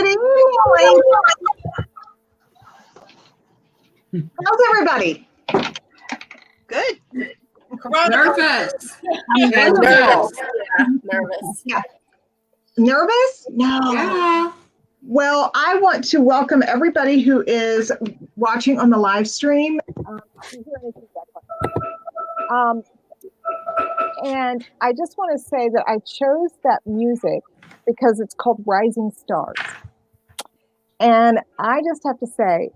ready? How's everybody? Good. Nervous. Nervous. Yeah, nervous. Yeah. Nervous? No. Yeah. Well, I want to welcome everybody who is watching on the live stream. And I just want to say that I chose that music because it's called Rising Stars. And I just have to say,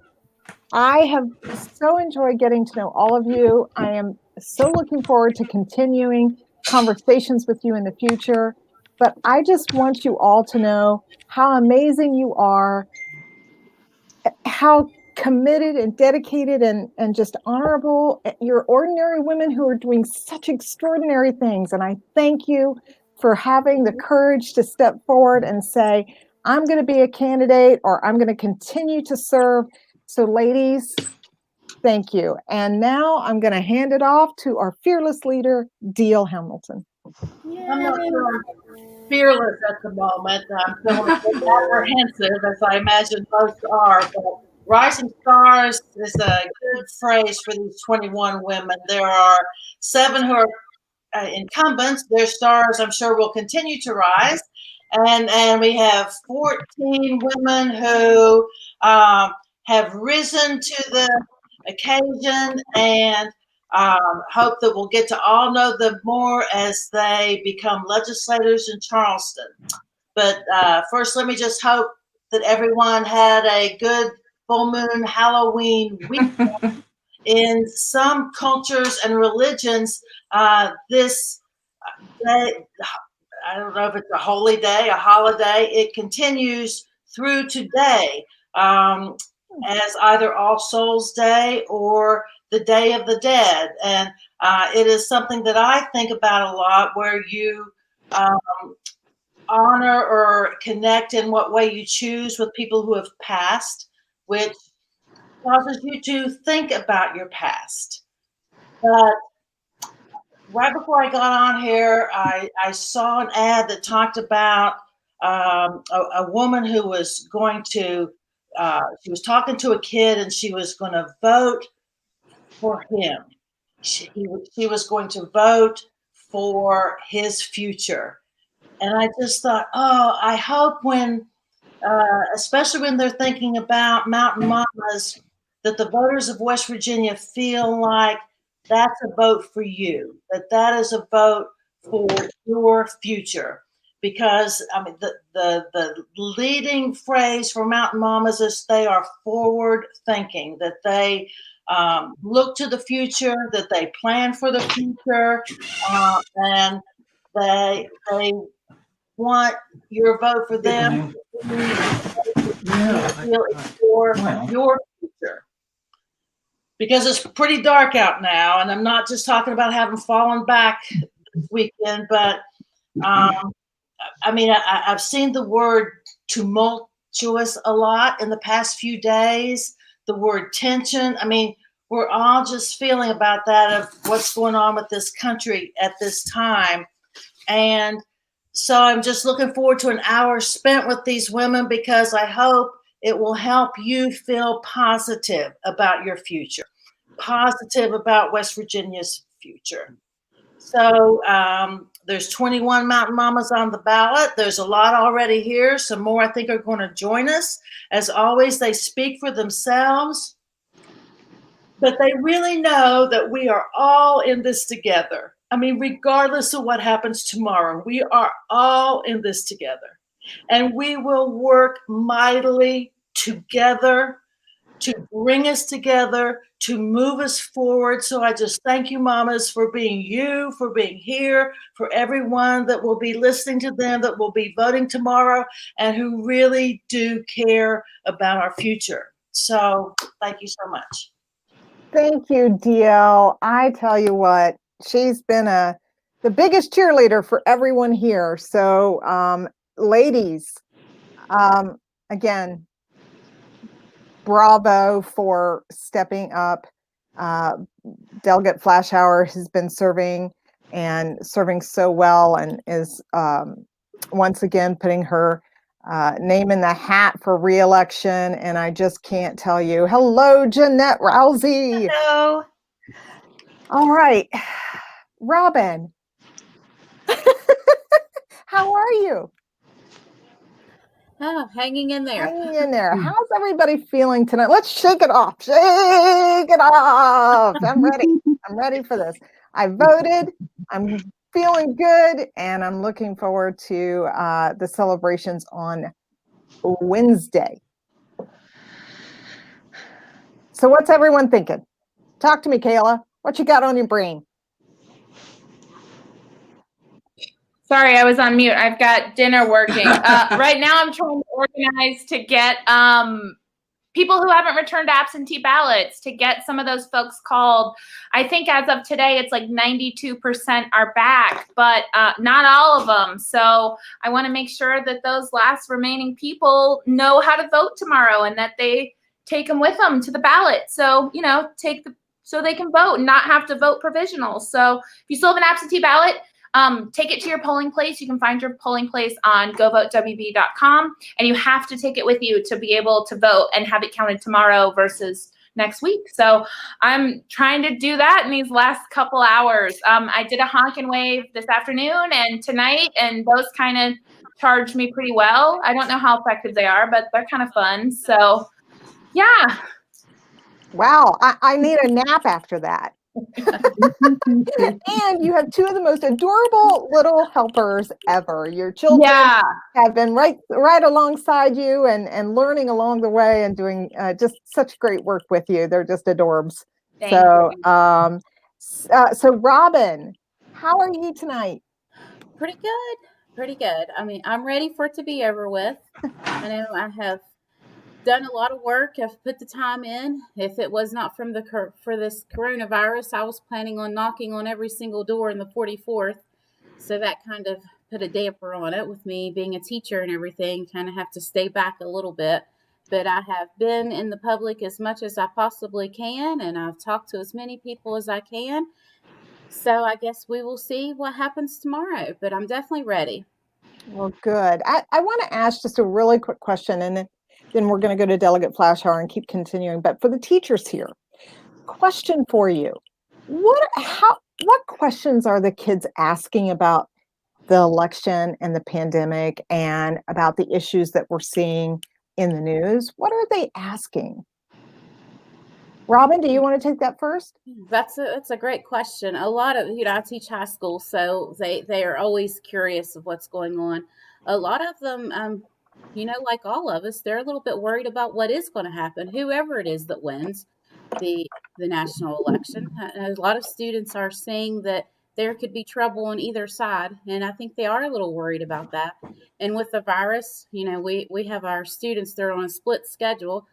I have so enjoyed getting to know all of you. I am so looking forward to continuing conversations with you in the future. But I just want you all to know how amazing you are, how committed and dedicated and just honorable. You're ordinary women who are doing such extraordinary things. And I thank you for having the courage to step forward and say, I'm going to be a candidate or I'm going to continue to serve. So ladies, thank you. And now I'm going to hand it off to our fearless leader, D.L. Hamilton. I'm not sure I'm fearless at the moment. I'm feeling apprehensive, as I imagine most are. But Rising Stars is a good phrase for these 21 women. There are 7 who are incumbents. Their stars, I'm sure, will continue to rise. And we have 14 women who have risen to the occasion and hope that we'll get to all know them more as they become legislators in Charleston. But first, let me just hope that everyone had a good full moon Halloween weekend. In some cultures and religions, this day, I don't know if it's a holy day, a holiday, it continues through today as either All Souls Day or the Day of the Dead. And it is something that I think about a lot, where you honor or connect in what way you choose with people who have passed, which causes you to think about your past. But right before I got on here, I saw an ad that talked about a woman who was going to, she was talking to a kid and she was going to vote for him. She was going to vote for his future. And I just thought, oh, I hope when, especially when they're thinking about Mountain Mamas, that the voters of West Virginia feel like that's a vote for you, that is a vote for your future. Because I mean, the leading phrase for Mountain Mamas is they are forward thinking, that they look to the future, that they plan for the future, and they want your vote for them. Your future. Because it's pretty dark out now, and I'm not just talking about having fallen back this weekend, but I mean, I've seen the word tumultuous a lot in the past few days, the word tension. I mean, we're all just feeling about that, of what's going on with this country at this time. And so I'm just looking forward to an hour spent with these women, because I hope it will help you feel positive about your future, positive about West Virginia's future. So there's 21 Mountain Mamas on the ballot. There's a lot already here. Some more, I think, are going to join us. As always, they speak for themselves, but they really know that we are all in this together. I mean, regardless of what happens tomorrow, we are all in this together. And we will work mightily together to bring us together, to move us forward. So I just thank you, mamas, for being you, for being here, for everyone that will be listening to them, that will be voting tomorrow, and who really do care about our future. So thank you so much. Thank you, DL. I tell you what, she's been the biggest cheerleader for everyone here. So, ladies, again, bravo for stepping up. Delegate Flashauer has been serving so well, and is once again putting her name in the hat for re-election, and I just can't tell you. Hello, Jeanette Rousey. Hello. All right, Robin. How are you? Oh, hanging in there. Hanging in there. How's everybody feeling tonight? Let's shake it off. Shake it off. I'm ready. I'm ready for this. I voted. I'm feeling good, and I'm looking forward to the celebrations on Wednesday. So what's everyone thinking? Talk to me, Kayla. What you got on your brain? Sorry, I was on mute. I've got dinner working. Right now I'm trying to organize to get people who haven't returned absentee ballots, to get some of those folks called. I think as of today, it's like 92% are back, but not all of them. So I want to make sure that those last remaining people know how to vote tomorrow and that they take them with them to the ballot. So, you know, so they can vote and not have to vote provisional. So if you still have an absentee ballot, take it to your polling place. You can find your polling place on govotewb.com, and you have to take it with you to be able to vote and have it counted tomorrow versus next week. So I'm trying to do that in these last couple hours. I did a honk and wave this afternoon and tonight, and those kind of charged me pretty well. I don't know how effective they are, but they're kind of fun. So yeah. Wow, I need a nap after that. And you have two of the most adorable little helpers ever. Your children have been right alongside you and learning along the way and doing just such great work with you. They're just adorbs. So Robin, how are you tonight? Pretty good. I mean, I'm ready for it to be over with. I know I have done a lot of work. I've put the time in. If it was not for this coronavirus, I was planning on knocking on every single door in the 44th. So that kind of put a damper on it. With me being a teacher and everything, kind of have to stay back a little bit. But I have been in the public as much as I possibly can, and I've talked to as many people as I can. So I guess we will see what happens tomorrow, but I'm definitely ready. Well, good. I want to ask just a really quick question, and then we're going to go to Delegate Flash Hour and keep continuing. But for the teachers here, question for you. What questions are the kids asking about the election and the pandemic and about the issues that we're seeing in the news? What are they asking? Robin, do you want to take that first? That's a great question. A lot of, I teach high school, so they are always curious of what's going on. A lot of them, like all of us, they're a little bit worried about what is going to happen, whoever it is that wins the national election. A lot of students are saying that there could be trouble on either side, and I think they are a little worried about that. And with the virus, we have our students, they're on a split schedule,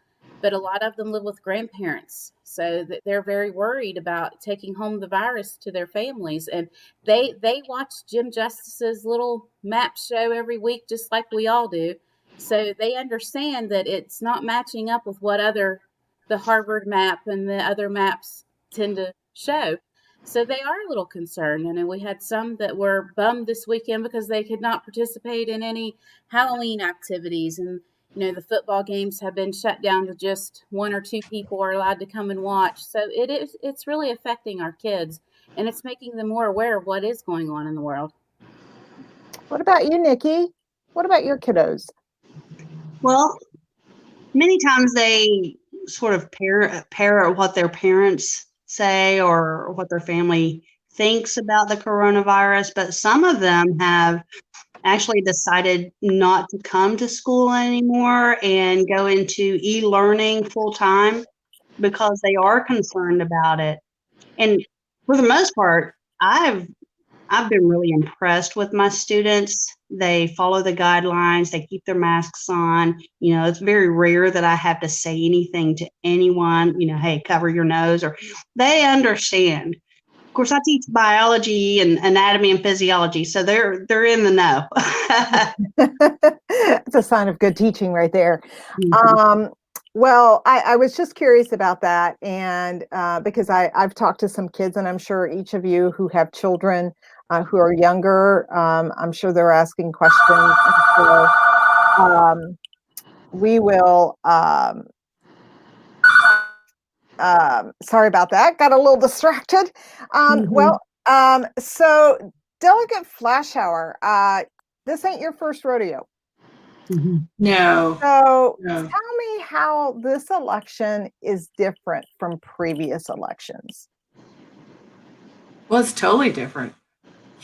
but a lot of them live with grandparents, so that they're very worried about taking home the virus to their families. And they watch Jim Justice's little map show every week, just like we all do. So they understand that it's not matching up with what the Harvard map and the other maps tend to show. So they are a little concerned. And we had some that were bummed this weekend because they could not participate in any Halloween activities. And the football games have been shut down to just one or two people are allowed to come and watch. So it's really affecting our kids, and it's making them more aware of what is going on in the world. What about you, Nikki? What about your kiddos? Well, many times they sort of parrot what their parents say or what their family thinks about the coronavirus, but some of them have actually decided not to come to school anymore and go into e-learning full time because they are concerned about it. And for the most part, I've been really impressed with my students. They follow the guidelines, they keep their masks on. It's very rare that I have to say anything to anyone, hey, cover your nose, or they understand. Of course, I teach biology and anatomy and physiology, so they're in the know. It's a sign of good teaching right there. Mm-hmm. Well, I was just curious about that, and because I've talked to some kids, and I'm sure each of you who have children who are younger, I'm sure they're asking questions. So, we will, sorry about that, got a little distracted. Well, so Delegate Flash Hour, this ain't your first rodeo. No. So No. tell me how this election is different from previous elections. Well, it's totally different.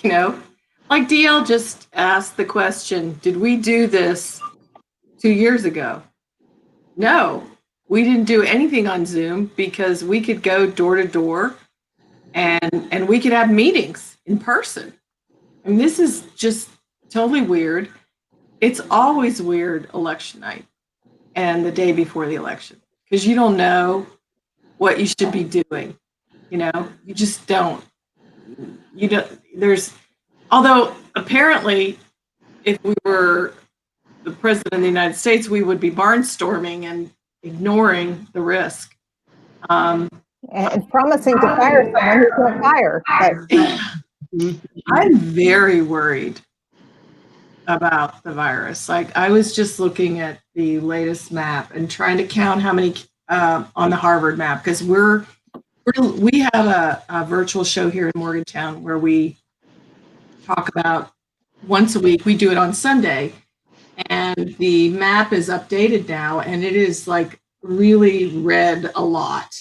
You know, like DL just asked the question, did we do this 2 years ago? No, we didn't do anything on Zoom because we could go door to door and we could have meetings in person. I mean, this is just totally weird. It's always weird election night and the day before the election because you don't know what you should be doing. You know, you just don't. You don't, although apparently if we were the president of the United States, we would be barnstorming and ignoring the risk. And promising to fire someone who can't fire. But I'm very worried about the virus. Like I was just looking at the latest map and trying to count how many on the Harvard map because we have a virtual show here in Morgantown where we talk about once a week. We do it on Sunday, and the map is updated now, and it is like really red a lot.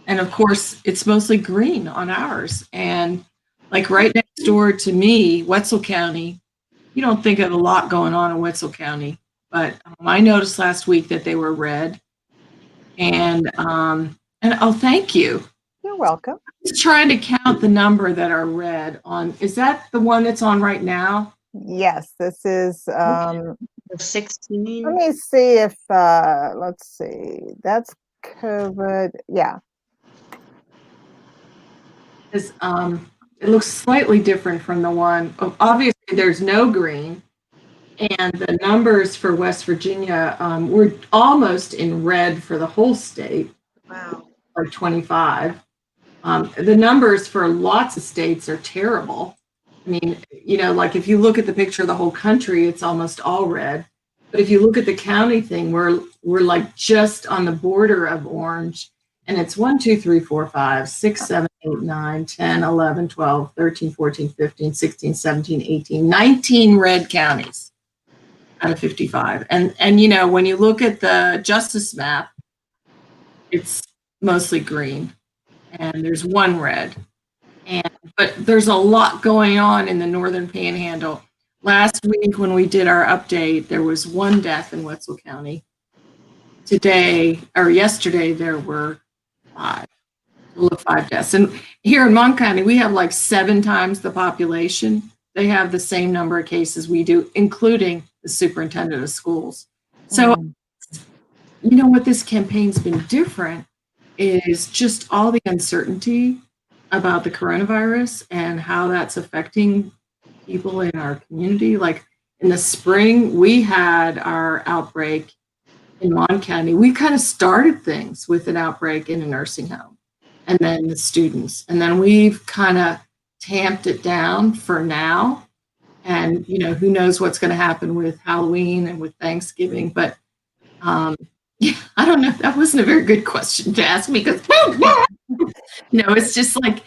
And of course, it's mostly green on ours. And like right next door to me, Wetzel County, you don't think of a lot going on in Wetzel County, but I noticed last week that they were red. And oh, thank you. you're welcome. Just trying to count the number that are red on. Is that the one that's on right now? Yes, this is, 16. let me see if, let's see, that's COVID. Yeah. It looks slightly different from the one. Obviously, there's no green, and the numbers for West Virginia were almost in red for the whole state. Wow. Like 25. The numbers for lots of states are terrible. I mean, you know, like if you look at the picture of the whole country, it's almost all red. But if you look at the county thing, we're like just on the border of orange. And it's 1, 2, 3, 4, 5, 6, 7, 8, 9, 10, 11, 12, 13, 14, 15, 16, 17, 18, 19 red counties out of 55. And you know, when you look at the justice map, it's mostly green and there's one red. But there's a lot going on in the Northern Panhandle. Last week when we did our update, there was 1 death in Wetzel County. Today or yesterday, there were 5. A little 5 deaths. And here in Mon County, we have like 7 times the population. They have the same number of cases we do, including the superintendent of schools. So, you know what this campaign's been different is just all the uncertainty about the coronavirus and how that's affecting people in our community. Like in the spring, we had our outbreak in Mon County. We kind of started things with an outbreak in a nursing home and then the students. And then we've kind of tamped it down for now. And, you know, who knows what's going to happen with Halloween and with Thanksgiving. But yeah, I don't know. That wasn't a very good question to ask me because no, it's just like,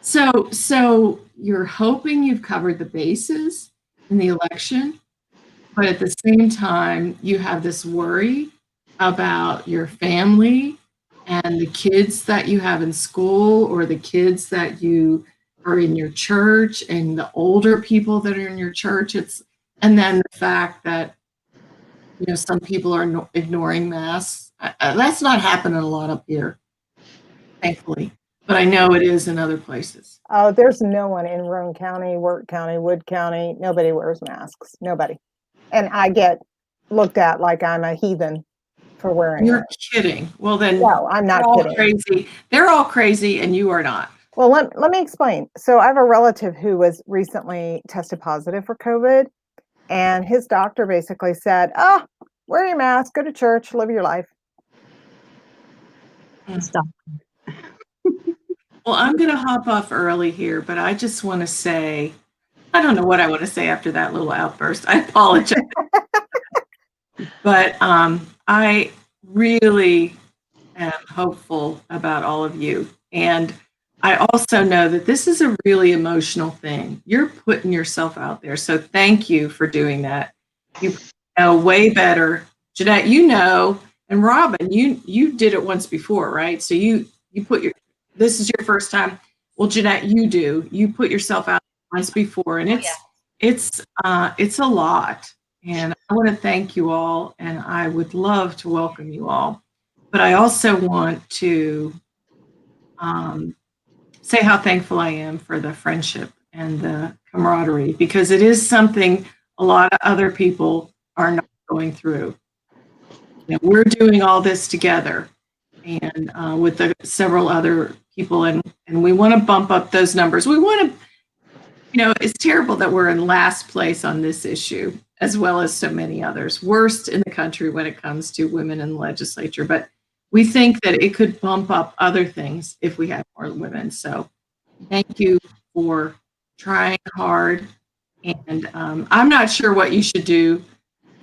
so you're hoping you've covered the bases in the election, but at the same time, you have this worry about your family and the kids that you have in school or the kids that you are in your church and the older people that are in your church. And then the fact that, you know, some people are ignoring masks. That's not happening a lot up here, thankfully. But I know it is in other places. Oh, there's no one in Roane County, Wirt County, Wood County. Nobody wears masks. Nobody. And I get looked at like I'm a heathen for wearing You're it. kidding. Well, then No, I'm not kidding. crazy. They're all crazy and you are not. Well, let me explain. So I have a relative who was recently tested positive for COVID, and his doctor basically said, oh, wear your mask, go to church, live your life. Stop. Well, I'm going to hop off early here, but I just want to say, I don't know what I want to say after that little outburst. I apologize. But I really am hopeful about all of you. And I also know that this is a really emotional thing. You're putting yourself out there. So thank you for doing that. You know way better. Jeanette, you know, and Robin, you did it once before, right? So you put this is your first time. Well, Jeanette, you put yourself out once before, and it's a lot. And I want to thank you all, and I would love to welcome you all. But I also want to say how thankful I am for the friendship and the camaraderie, because it is something a lot of other people are not going through. You know, we're doing all this together, and with the several other people, and we want to bump up those numbers. We want to, you know, it's terrible that we're in last place on this issue, as well as so many others, worst in the country when it comes to women in the legislature. But we think that it could bump up other things if we had more women. So thank you for trying hard. And I'm not sure what you should do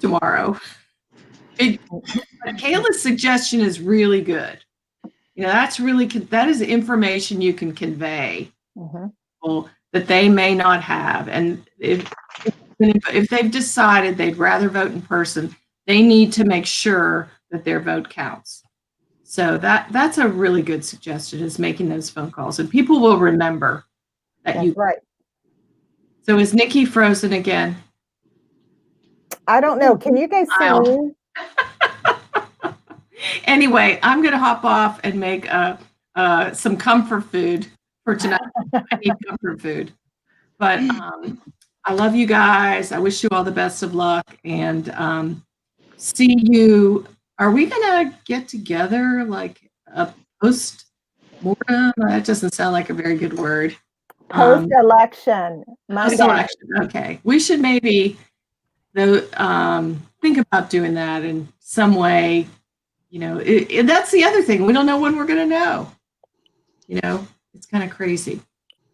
tomorrow. Kayla's suggestion is really good. You know, that is information you can convey that they may not have. And if they've decided they'd rather vote in person, they need to make sure that their vote counts. So that's a really good suggestion, is making those phone calls, and people will remember that. That's right. So is Nikki frozen again? I don't know. Can you guys see me? Anyway, I'm going to hop off and make some comfort food for tonight. I need comfort food. But I love you guys. I wish you all the best of luck, and see you. Are we going to get together like a post-mortem? That doesn't sound like a very good word. Post-election. Post-election. Okay. We should maybe think about doing that in some way. You know, that's the other thing. We don't know when we're going to know. You know, it's kind of crazy.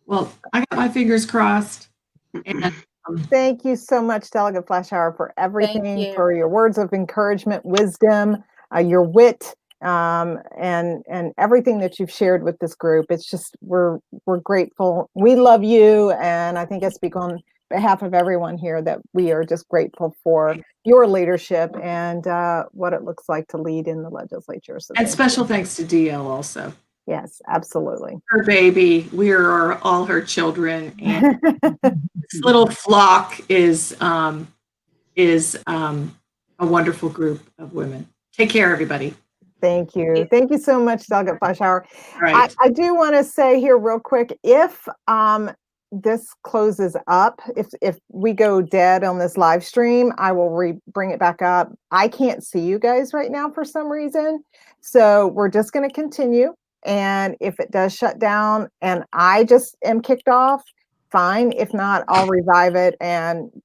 Well, I got my fingers crossed. And thank you so much, Delegate Flashauer, for everything, for your words of encouragement, wisdom, your wit, and everything that you've shared with this group. It's just, we're grateful. We love you, and I think I speak on behalf of everyone here that we are just grateful for your leadership and what it looks like to lead in the legislature. So and special thanks to DL also. Yes, absolutely. Her baby, we are all her children, and this little flock is a wonderful group of women. Take care, everybody. Thank you. Thank you so much, Delegate Flashauer. Right. I do want to say here real quick, if this closes up, if we go dead on this live stream, I will bring it back up. I can't see you guys right now for some reason, so we're just going to continue. And if it does shut down and I just am kicked off, fine. If not, I'll revive it.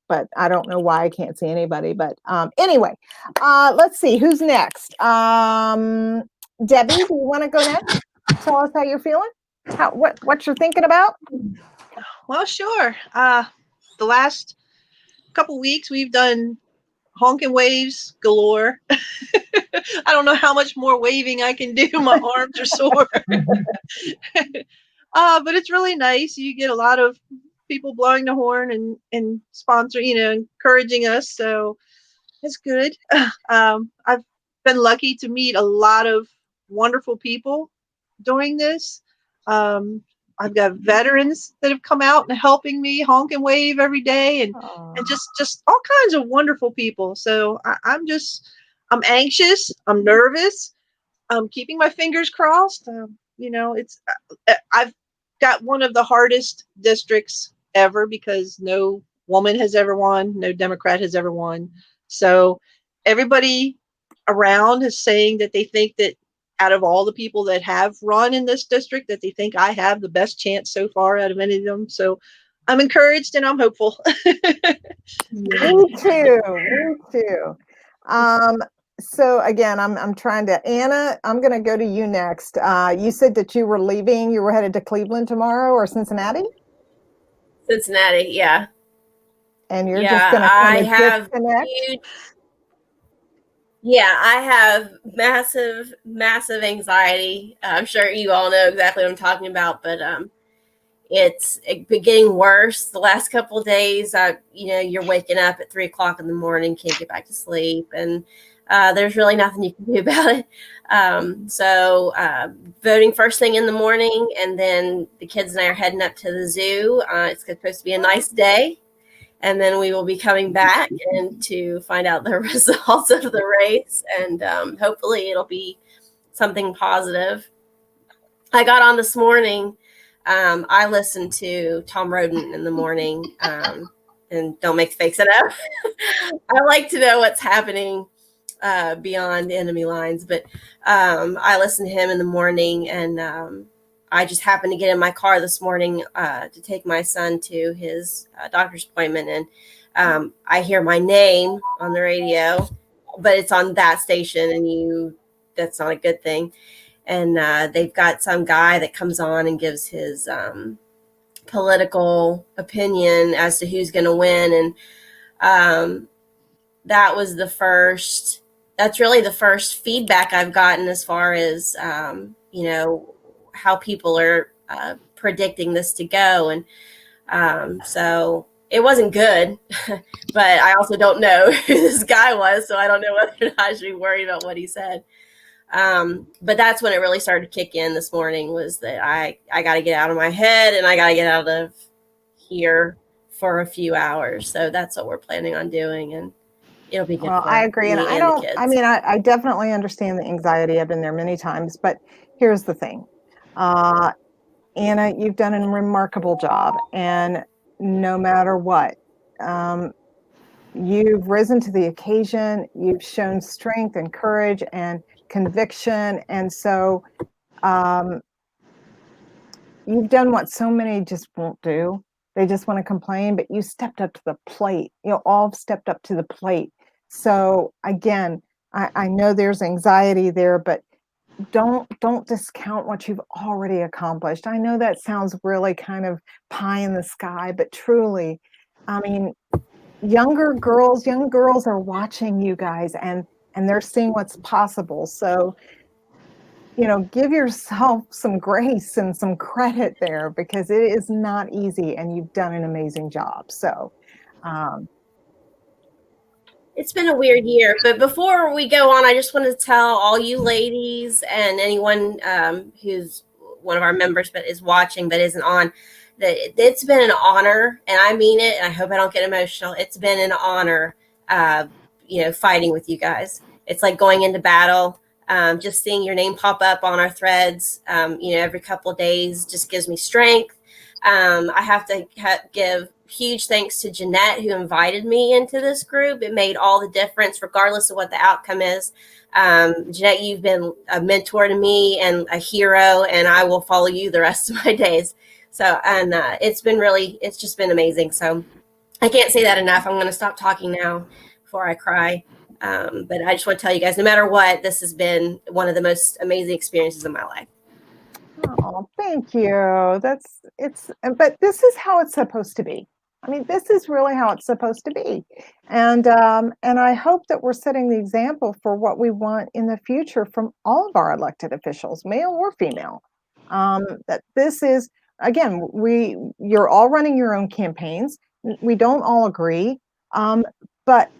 But I don't know why I can't see anybody. But anyway, let's see who's next. Debbie, do you want to go next? Tell us how you're feeling. What you're thinking about? Well, sure. The last couple weeks we've done honking waves galore. I don't know how much more waving I can do. My arms are sore. But it's really nice. You get a lot of people blowing the horn and sponsoring, encouraging us. So it's good. I've been lucky to meet a lot of wonderful people doing this. I've got veterans that have come out and helping me honk and wave every day, and just all kinds of wonderful people. So I'm anxious. I'm nervous. I'm keeping my fingers crossed. I've got one of the hardest districts ever because no woman has ever won. No Democrat has ever won. So everybody around is saying that they think that out of all the people that have run in this district, that they think I have the best chance so far out of any of them. So I'm encouraged and I'm hopeful. Me too. So again, I'm trying to, Anna, I'm going to go to you next. You said that you were leaving, you were headed to Cleveland tomorrow or Cincinnati? Cincinnati, yeah. And you're just going to kind of disconnect? Yeah, I have massive, massive anxiety. I'm sure you all know exactly what I'm talking about, but it's been getting worse the last couple of days. You're waking up at 3 o'clock in the morning, can't get back to sleep, and there's really nothing you can do about it. So voting first thing in the morning, and then the kids and I are heading up to the zoo. It's supposed to be a nice day. And then we will be coming back and to find out the results of the race. And hopefully it'll be something positive. I got on this morning. I listened to Tom Roden in the morning. And don't make face it up. I like to know what's happening beyond enemy lines. But I listened to him in the morning, and I just happened to get in my car this morning to take my son to his doctor's appointment. And I hear my name on the radio, but it's on that station, and that's not a good thing. And they've got some guy that comes on and gives his political opinion as to who's going to win. And that's really the first feedback I've gotten as far as, how people are predicting this to go. And so it wasn't good, but I also don't know who this guy was. So I don't know whether or not I should be worried about what he said. But that's when it really started to kick in this morning, was that I got to get out of my head, and I got to get out of here for a few hours. So that's what we're planning on doing. And it'll be good. Well, I agree. And I definitely understand the anxiety. I've been there many times, but here's the thing. Anna, you've done a remarkable job, and no matter what, you've risen to the occasion. You've shown strength and courage and conviction, and so you've done what so many just won't do. They just want to complain, but you stepped up to the plate. All stepped up to the plate. So again, I know there's anxiety there, but don't discount what you've already accomplished. I know that sounds really kind of pie in the sky, but truly, I mean, young girls are watching you guys, and they're seeing what's possible. So, give yourself some grace and some credit there, because it is not easy, and you've done an amazing job. So, it's been a weird year, but before we go on, I just want to tell all you ladies and anyone who's one of our members but is watching but isn't on, that it's been an honor, and I mean it, and I hope I don't get emotional. It's been an honor, fighting with you guys. It's like going into battle. Just seeing your name pop up on our threads, every couple of days just gives me strength. I have to give huge thanks to Jeanette, who invited me into this group. It made all the difference, regardless of what the outcome is. Jeanette, you've been a mentor to me and a hero, and I will follow you the rest of my days. So, and it's just been amazing. So I can't say that enough. I'm going to stop talking now before I cry. But I just want to tell you guys, no matter what, this has been one of the most amazing experiences of my life. Oh, thank you. But this is how it's supposed to be. I mean, this is really how it's supposed to be. And I hope that we're setting the example for what we want in the future from all of our elected officials, male or female. That this is, again, you're all running your own campaigns. We don't all agree, but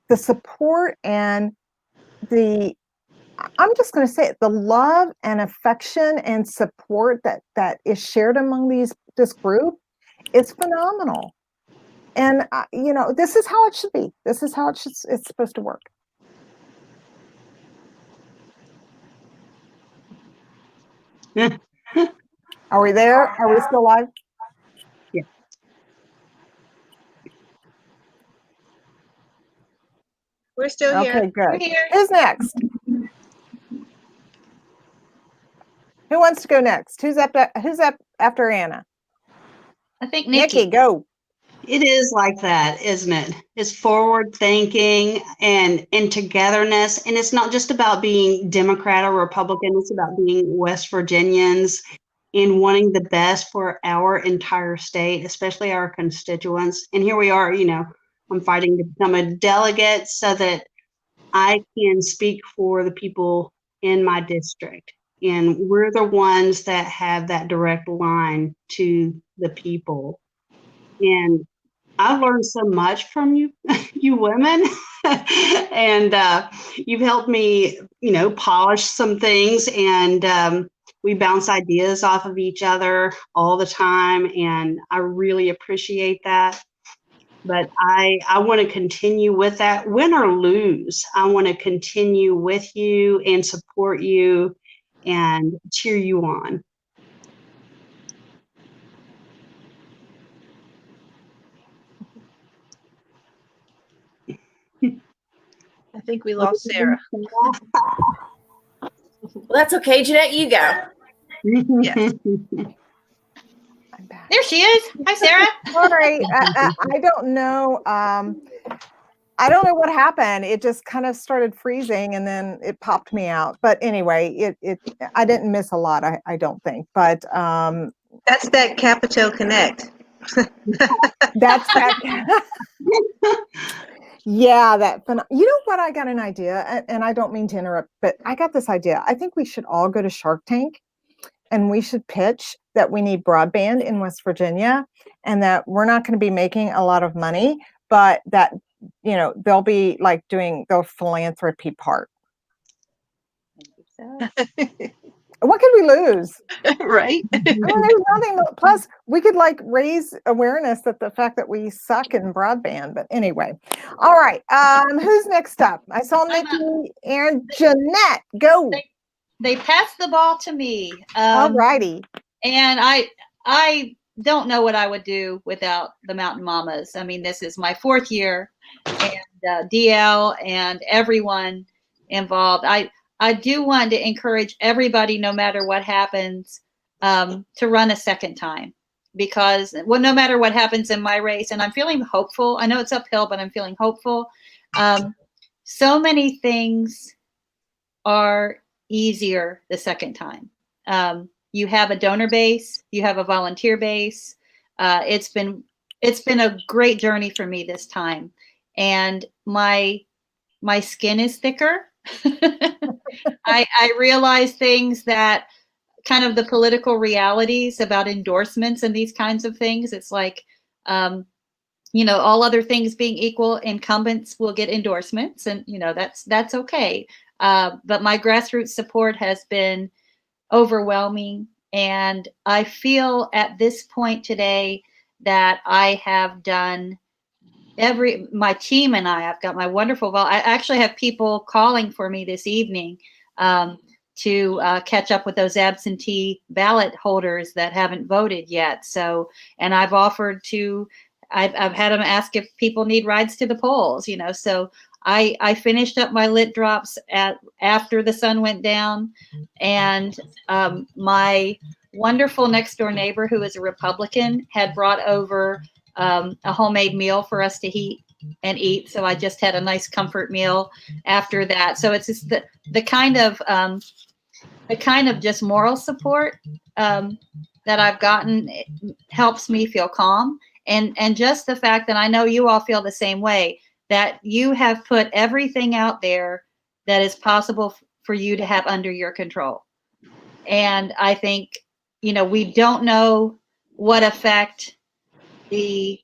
the support and I'm just going to say it, the love and affection and support that is shared among this group is phenomenal. And this is how it should be. This is how it's supposed to work. Are we there? Are we still live? Yeah. We're still here. Okay, good. We're here. Who's next? Who wants to go next? Who's up after Anna? I think Nikki, go. It is like that, isn't it? It's forward thinking and togetherness. And it's not just about being Democrat or Republican. It's about being West Virginians and wanting the best for our entire state, especially our constituents. And here we are, I'm fighting to become a delegate so that I can speak for the people in my district. And we're the ones that have that direct line to the people. And I've learned so much from you, you women. And you've helped me, polish some things. And we bounce ideas off of each other all the time. And I really appreciate that. But I want to continue with that, win or lose. I want to continue with you and support you and cheer you on. I think we lost Sarah. Well, that's okay, Jeanette. You go. Yes. I'm back. There she is. Hi, Sarah. Sorry, I don't know. I don't know what happened. It just kind of started freezing and then it popped me out. But anyway, I didn't miss a lot, I don't think. But That's that Capito Connect. that's that. Yeah, you know what? I got an idea, and I don't mean to interrupt, but I got this idea. I think we should all go to Shark Tank, and we should pitch that we need broadband in West Virginia, and that we're not going to be making a lot of money, but that they'll be like doing the philanthropy part. What could we lose? Right? I mean, there's nothing. Plus, we could like raise awareness that the fact that we suck in broadband. But anyway, all right. Who's next up? I saw Nikki and Jeanette. Go. They passed the ball to me. All righty. And I don't know what I would do without the Mountain Mamas. I mean, this is my 4th year, and DL and everyone involved. I do want to encourage everybody, no matter what happens, to run a second time, because no matter what happens in my race, and I'm feeling hopeful. I know it's uphill, but I'm feeling hopeful. So many things are easier the second time. You have a donor base, you have a volunteer base. It's been a great journey for me this time, and my skin is thicker. I realize things that kind of the political realities about endorsements and these kinds of things. It's like, all other things being equal, incumbents will get endorsements, and that's okay. But my grassroots support has been overwhelming, and I feel at this point today that I have done my team and I've got my wonderful, I actually have people calling for me this evening to catch up with those absentee ballot holders that haven't voted yet. So, and I've offered I've had them ask if people need rides to the polls, so I finished up my lit drops after the sun went down, and my wonderful next door neighbor, who is a Republican, had brought over a homemade meal for us to heat and eat. So I just had a nice comfort meal after that. So it's just the kind of just moral support that I've gotten helps me feel calm. And just the fact that I know you all feel the same way, that you have put everything out there that is possible for you to have under your control. And I think, we don't know what effect the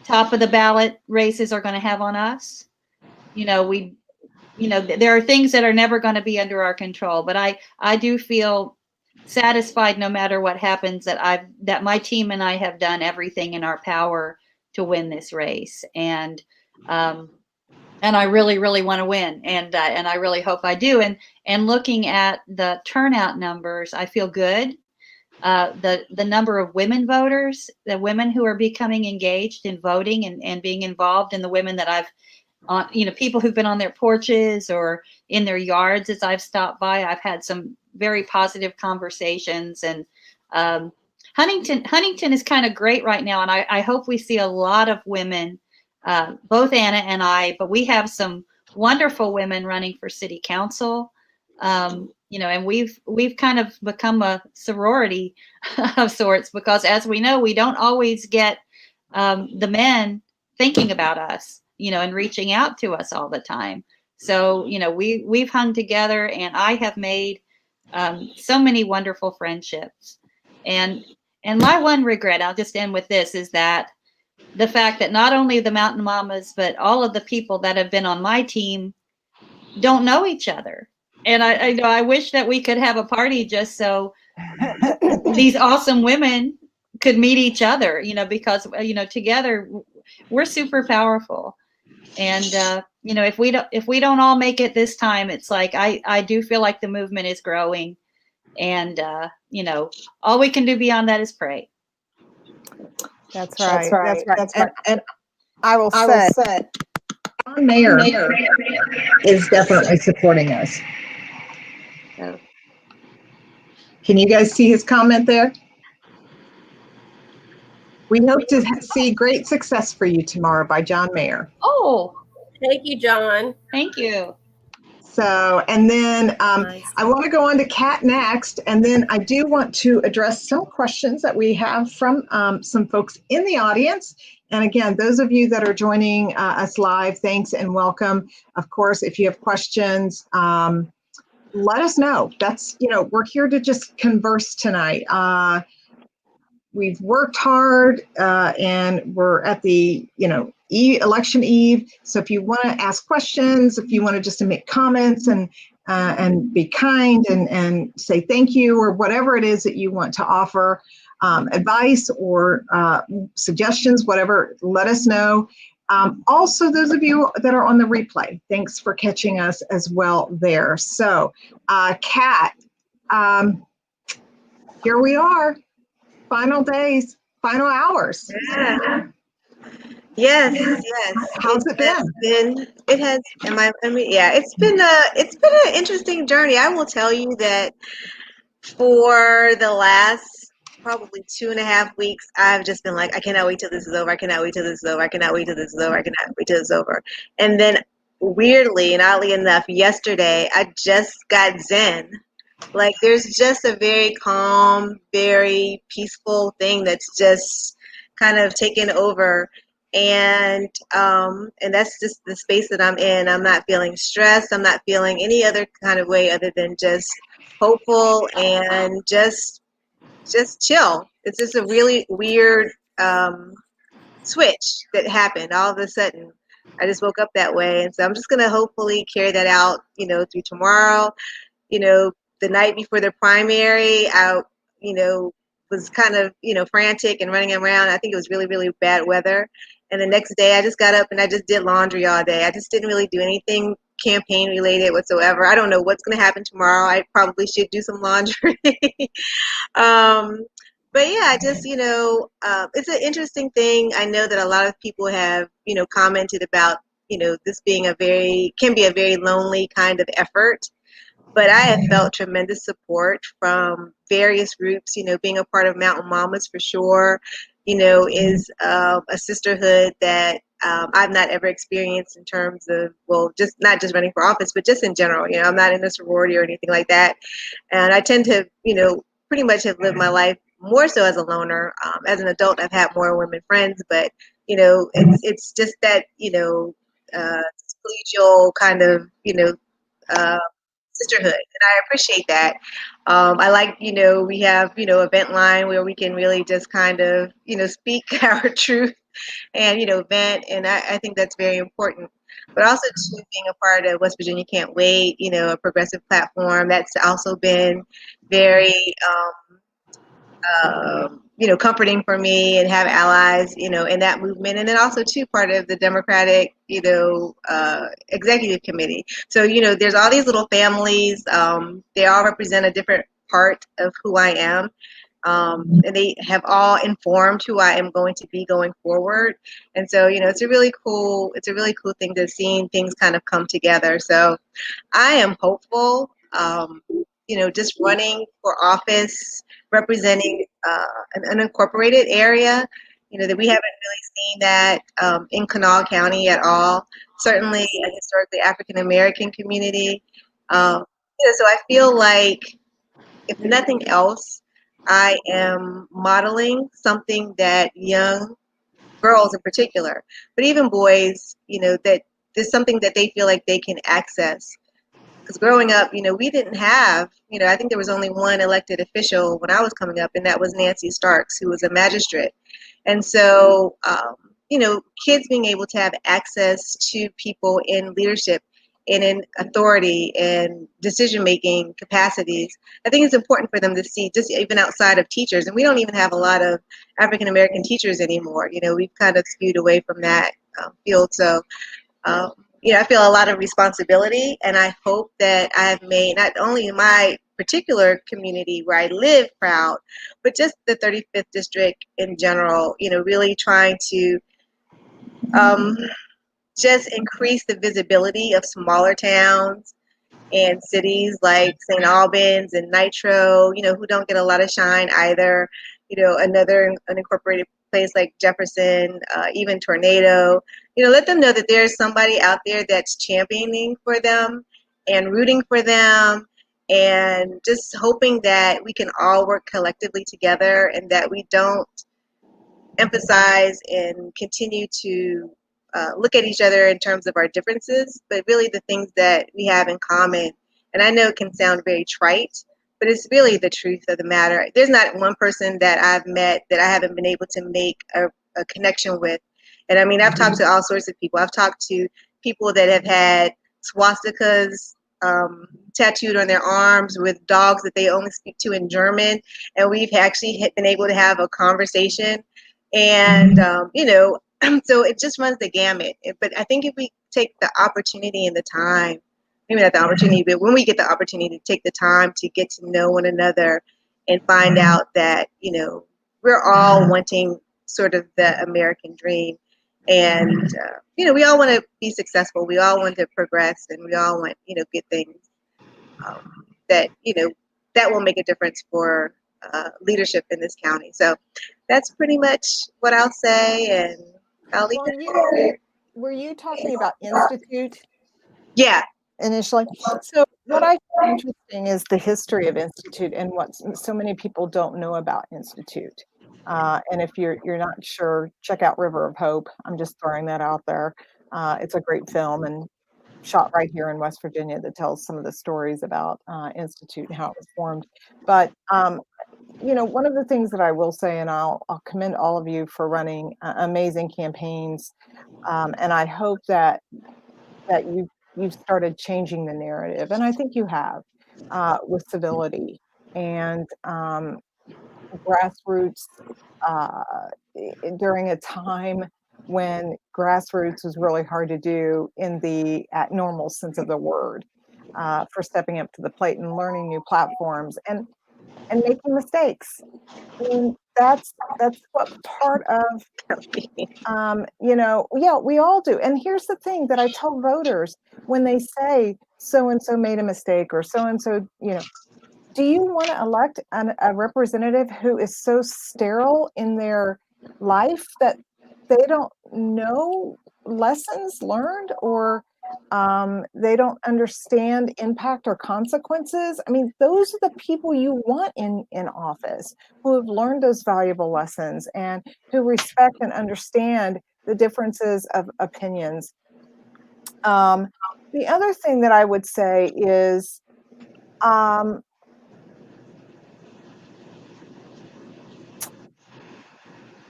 top of the ballot races are going to have on us. There are things that are never going to be under our control, but I do feel satisfied no matter what happens that my team and I have done everything in our power to win this race. And I really, really want to win. And I really hope I do. And looking at the turnout numbers, I feel good. The number of women voters, the women who are becoming engaged in voting and being involved, and the women that I've, people who've been on their porches or in their yards as I've stopped by. I've had some very positive conversations, and Huntington is kind of great right now. And I hope we see a lot of women, both Anna and I, but we have some wonderful women running for city council. And we've kind of become a sorority of sorts, because as we know, we don't always get the men thinking about us, and reaching out to us all the time. So, we've hung together, and I have made so many wonderful friendships. And my one regret, I'll just end with this, is that the fact that not only the Mountain Mamas, but all of the people that have been on my team don't know each other. And I wish that we could have a party just so these awesome women could meet each other, because, together we're super powerful. And, if we don't all make it this time, it's like, I do feel like the movement is growing, and, all we can do beyond that is pray. That's right. That's right. And I will say, John Mayer is definitely supporting us. Can you guys see his comment there? We hope to see great success for you tomorrow by John Mayer. Oh, Thank you, John. thank you. So, and then Nice. I want to go on to Kat next, and then I do want to address some questions that we have from some folks in the audience. And again, those of you that are joining us live, thanks and welcome. Of course, if you have questions, let us know. That's, we're here to just converse tonight. We've worked hard and we're at the, election eve. So if you want to ask questions, if you want to just make comments and be kind and say thank you, or whatever it is that you want to offer, advice or suggestions, whatever, let us know. Also, those of you that are on the replay, thanks for catching us as well there. So, Kat, here we are. Final days, final hours. Yeah. Yes. How's it been? It's been an interesting journey. I will tell you that for the last probably 2.5 weeks, I've just been like, I cannot wait till this is over. I cannot wait till this is over. I cannot wait till this is over. I cannot wait till this is over. And then weirdly and oddly enough, yesterday, I just got Zen. Like, there's just a very calm, very peaceful thing that's just kind of taken over. And that's just the space that I'm in. I'm not feeling stressed. I'm not feeling any other kind of way other than just hopeful and just chill. It's just a really weird switch that happened all of a sudden. I just woke up that way. And so I'm just going to hopefully carry that out, through tomorrow. The night before the primary, I, was kind of, frantic and running around. I think it was really, really bad weather. And the next day I just got up and I just did laundry all day. I just didn't really do anything campaign related whatsoever. I don't know what's going to happen tomorrow. I probably should do some laundry. But yeah, I just, it's an interesting thing. I know that a lot of people have, commented about, this being can be a very lonely kind of effort. But I have felt tremendous support from various groups, being a part of Mountain Mamas for sure, is a sisterhood that I've not ever experienced in terms of, just not just running for office, but just in general. I'm not in a sorority or anything like that. And I tend to, pretty much have lived my life more so as a loner. As an adult, I've had more women friends, but, it's just that, collegial kind of, sisterhood, and I appreciate that. I like, we have, event line where we can really just kind of, speak our truth and, vent, and I think that's very important. But also too, being a part of West Virginia Can't Wait, a progressive platform, that's also been very, comforting for me, and have allies, in that movement. And then also too, part of the Democratic, executive committee. So, there's all these little families. They all represent a different part of who I am. And they have all informed who I am going to be going forward. And so, it's a really cool thing to see things kind of come together. So I am hopeful, just running for office, representing an unincorporated area, that we haven't really seen that in Kanawha County at all. Certainly a historically African-American community. So I feel like, if nothing else, I am modeling something that young girls in particular, but even boys, that there's something that they feel like they can access. Because growing up, we didn't have, I think there was only one elected official when I was coming up, and that was Nancy Starks, who was a magistrate. And so, kids being able to have access to people in leadership and in authority and decision-making capacities, I think it's important for them to see, just even outside of teachers. And we don't even have a lot of African-American teachers anymore. We've kind of skewed away from that field. So, I feel a lot of responsibility, and I hope that I have made not only my particular community where I live proud, but just the 35th district in general, really trying to just increase the visibility of smaller towns and cities like St. Albans and Nitro, who don't get a lot of shine either. Another unincorporated place like Jefferson, even Tornado. Let them know that there's somebody out there that's championing for them and rooting for them, and just hoping that we can all work collectively together and that we don't emphasize and continue to look at each other in terms of our differences, but really the things that we have in common. And I know it can sound very trite, but it's really the truth of the matter. There's not one person that I've met that I haven't been able to make a connection with. And I mean, I've talked to all sorts of people. I've talked to people that have had swastikas tattooed on their arms with dogs that they only speak to in German. And we've actually been able to have a conversation. And, so it just runs the gamut. But I think if we take the opportunity and the time, maybe not the opportunity, but when we get the opportunity to take the time to get to know one another and find out that, we're all wanting sort of the American dream. And, we all want to be successful. We all want to progress, and we all want, good things that, that will make a difference for leadership in this county. So that's pretty much what I'll say, and I'll leave it there. Were you talking about Institute? Yeah. Initially. So what I find interesting is the history of Institute and what so many people don't know about Institute. And if you're not sure, check out River of Hope. I'm just throwing that out there. It's a great film and shot right here in West Virginia that tells some of the stories about Institute and how it was formed. But one of the things that I will say, and I'll commend all of you for running amazing campaigns, and I hope that you've started changing the narrative, and I think you have, with civility and grassroots during a time when grassroots was really hard to do in the normal sense of the word, for stepping up to the plate and learning new platforms and making mistakes. I mean, that's what part of, we all do. And here's the thing that I tell voters when they say so-and-so made a mistake or so-and-so, do you want to elect a representative who is so sterile in their life that they don't know lessons learned, or they don't understand impact or consequences? I mean, those are the people you want in office, who have learned those valuable lessons and who respect and understand the differences of opinions. The other thing that I would say is,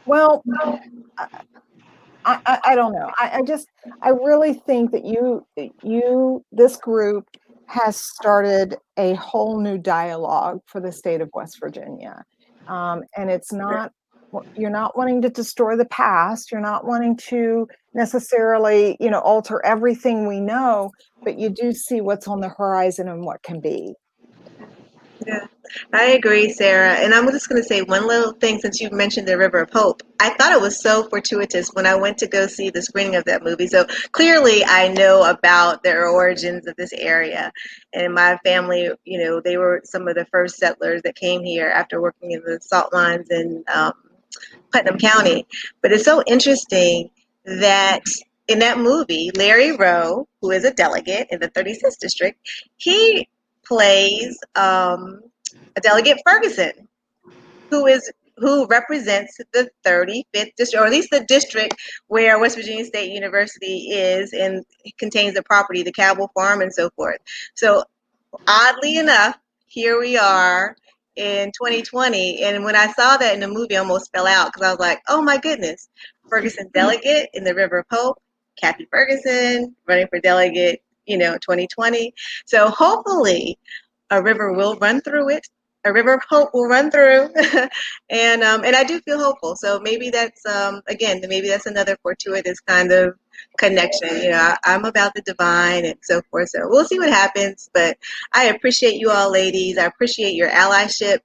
well, I don't know. I really think that this group has started a whole new dialogue for the state of West Virginia. And it's not, you're not wanting to destroy the past. You're not wanting to necessarily, alter everything we know, but you do see what's on the horizon and what can be. Yeah, I agree, Sarah. And I'm just going to say one little thing, since you mentioned the River of Hope. I thought it was so fortuitous when I went to go see the screening of that movie. So clearly I know about the origins of this area. And my family, they were some of the first settlers that came here after working in the salt mines in Putnam County. But it's so interesting that in that movie, Larry Rowe, who is a delegate in the 36th district, he plays a Delegate Ferguson, who is who represents the 35th district, or at least the district where West Virginia State University is and contains the property, the Cabell Farm and so forth. So oddly enough, here we are in 2020. And when I saw that in the movie, I almost fell out because I was like, oh my goodness, Ferguson delegate in the River of Hope, Kathy Ferguson running for delegate, 2020. So hopefully a river will run through it. A river of hope will run through, and I do feel hopeful. So maybe that's again, maybe that's another fortuitous kind of connection. I'm about the divine and so forth. So we'll see what happens. But I appreciate you all, ladies. I appreciate your allyship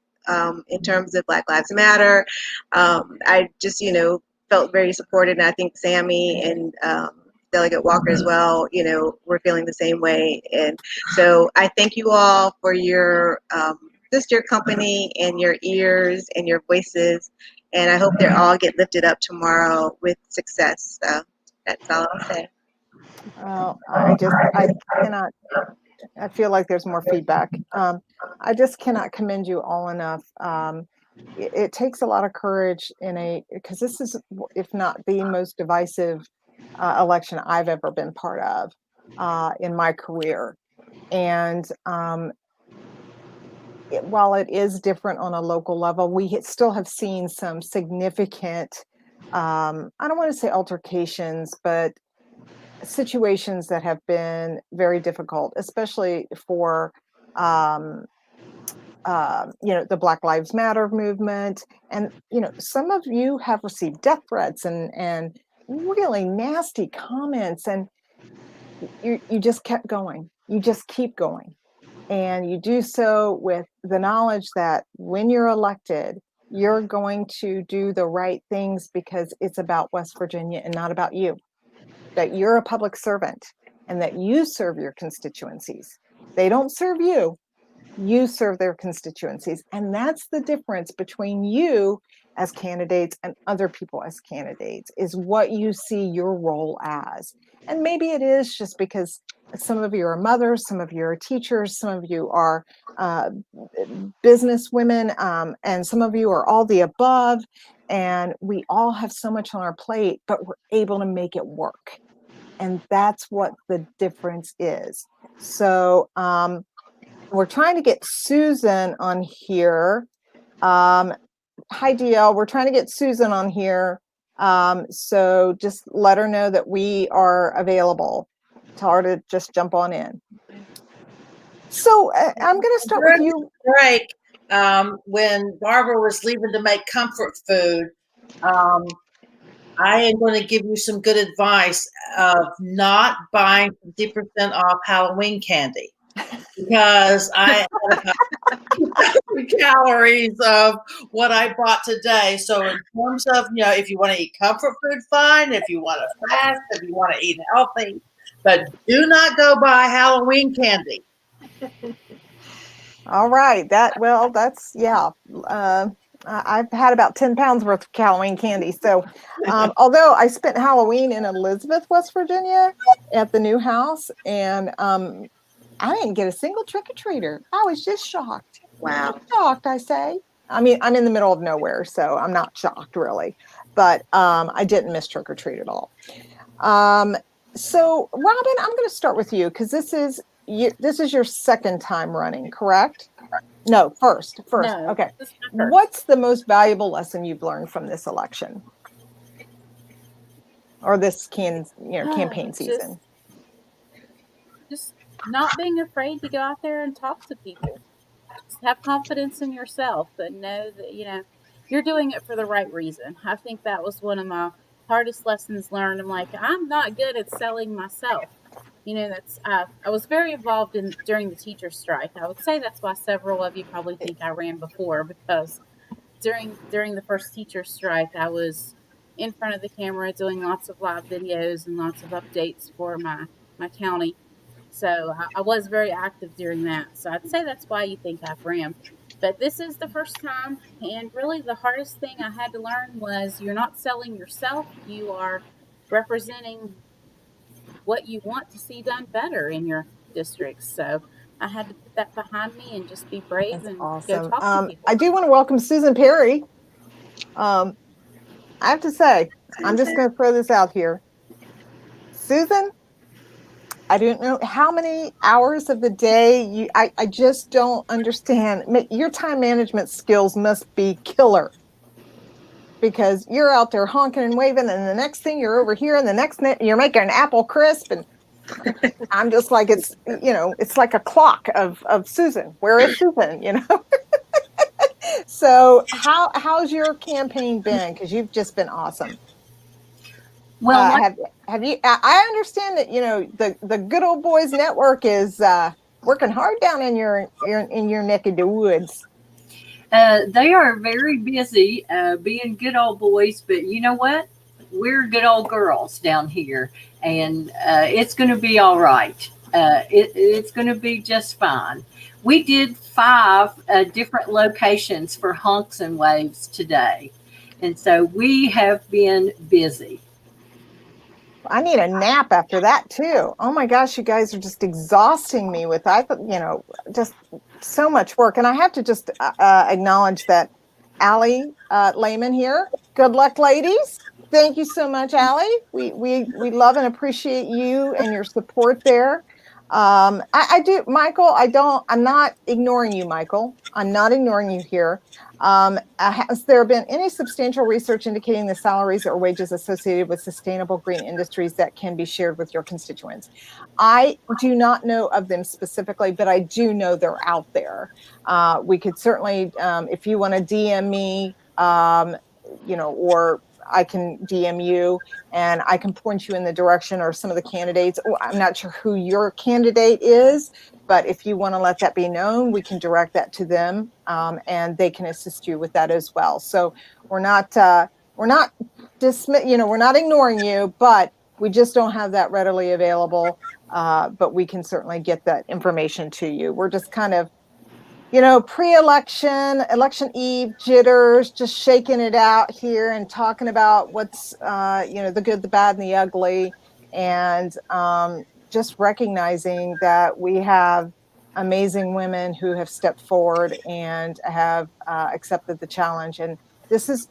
in terms of Black Lives Matter. I just felt very supported, and I think Sammy and Delegate Walker as well, we're feeling the same way. And so I thank you all for your just your company and your ears and your voices. And I hope they all get lifted up tomorrow with success. So that's all I'll say. Well, I cannot, I feel like there's more feedback. I just cannot commend you all enough. It takes a lot of courage because this is, if not the most divisive election I've ever been part of in my career. And while it is different on a local level, we still have seen some significant, I don't want to say altercations, but situations that have been very difficult, especially for, the Black Lives Matter movement. And, some of you have received death threats and really nasty comments, and you just kept going. You just keep going. And you do so with the knowledge that when you're elected, you're going to do the right things because it's about West Virginia and not about you. That you're a public servant and that you serve your constituencies. They don't serve you, you serve their constituencies. And that's the difference between you as candidates and other people as candidates, is what you see your role as. And maybe it is just because some of you are mothers, some of you are teachers, some of you are business women, and some of you are all the above. And we all have so much on our plate, but we're able to make it work. And that's what the difference is. So we're trying to get Susan on here. Hi, DL. We're trying to get Susan on here. So just let her know that we are available. Tell her to just jump on in. So I'm going to start with you. Break. When Barbara was leaving to make comfort food, I am going to give you some good advice of not buying 50% off Halloween candy, because I had about calories of what I bought today. So in terms of, if you want to eat comfort food, fine. If you want to fast, if you want to eat healthy, but do not go buy Halloween candy. All right. I've had about 10 pounds worth of Halloween candy. So although I spent Halloween in Elizabeth, West Virginia at the new house, and I didn't get a single trick-or-treater. I was just shocked. Wow. Shocked, I say. I mean, I'm in the middle of nowhere, so I'm not shocked really. But I didn't miss trick-or-treat at all. So Robin, I'm going to start with you because this is your second time running, correct? No, first. No, Okay. this is my first. What's the most valuable lesson you've learned from this election? Or this campaign season? Just not being afraid to go out there and talk to people. Just have confidence in yourself, but know that, you're doing it for the right reason. I think that was one of my hardest lessons learned. I'm like, I'm not good at selling myself. That's I was very involved during the teacher strike. I would say that's why several of you probably think I ran before, because during the first teacher strike, I was in front of the camera doing lots of live videos and lots of updates for my county. So I was very active during that. So I'd say that's why you think I've ran. But this is the first time, and really the hardest thing I had to learn was you're not selling yourself. You are representing what you want to see done better in your districts. So I had to put that behind me and just be brave. That's and awesome. go talk to people. I do want to welcome Susan Perry. I have to say, I'm just going to throw this out here. Susan, I don't know how many hours of the day I just don't understand. Your time management skills must be killer, because you're out there honking and waving, and the next thing you're over here, and the next you're making an apple crisp, and I'm just like, it's like a clock of Susan. Where is Susan? So how's your campaign been? Because you've just been awesome. Well, have you? I understand that the Good Old Boys Network is working hard down in your neck of the woods. They are very busy being good old boys, but you know what? We're good old girls down here, and it's going to be all right. It's going to be just fine. We did 5 different locations for Hunks and Waves today, and so we have been busy. I need a nap after that too. Oh my gosh, you guys are just exhausting me with, just so much work. And I have to just acknowledge that Allie Lehman here. Good luck, ladies. Thank you so much, Allie. We love and appreciate you and your support there. I do, Michael. I'm not ignoring you, Michael. I'm not ignoring you here. Has there been any substantial research indicating the salaries or wages associated with sustainable green industries that can be shared with your constituents? I do not know of them specifically, but I do know they're out there. We could certainly, if you want to DM me, or I can DM you and I can point you in the direction or some of the candidates. I'm not sure who your candidate is, but if you want to let that be known, we can direct that to them, and they can assist you with that as well. So we're not ignoring you, but we just don't have that readily available. But we can certainly get that information to you. We're just kind of, pre-election, election eve jitters, just shaking it out here and talking about what's, the good, the bad, and the ugly, and just recognizing that we have amazing women who have stepped forward and have accepted the challenge. And this is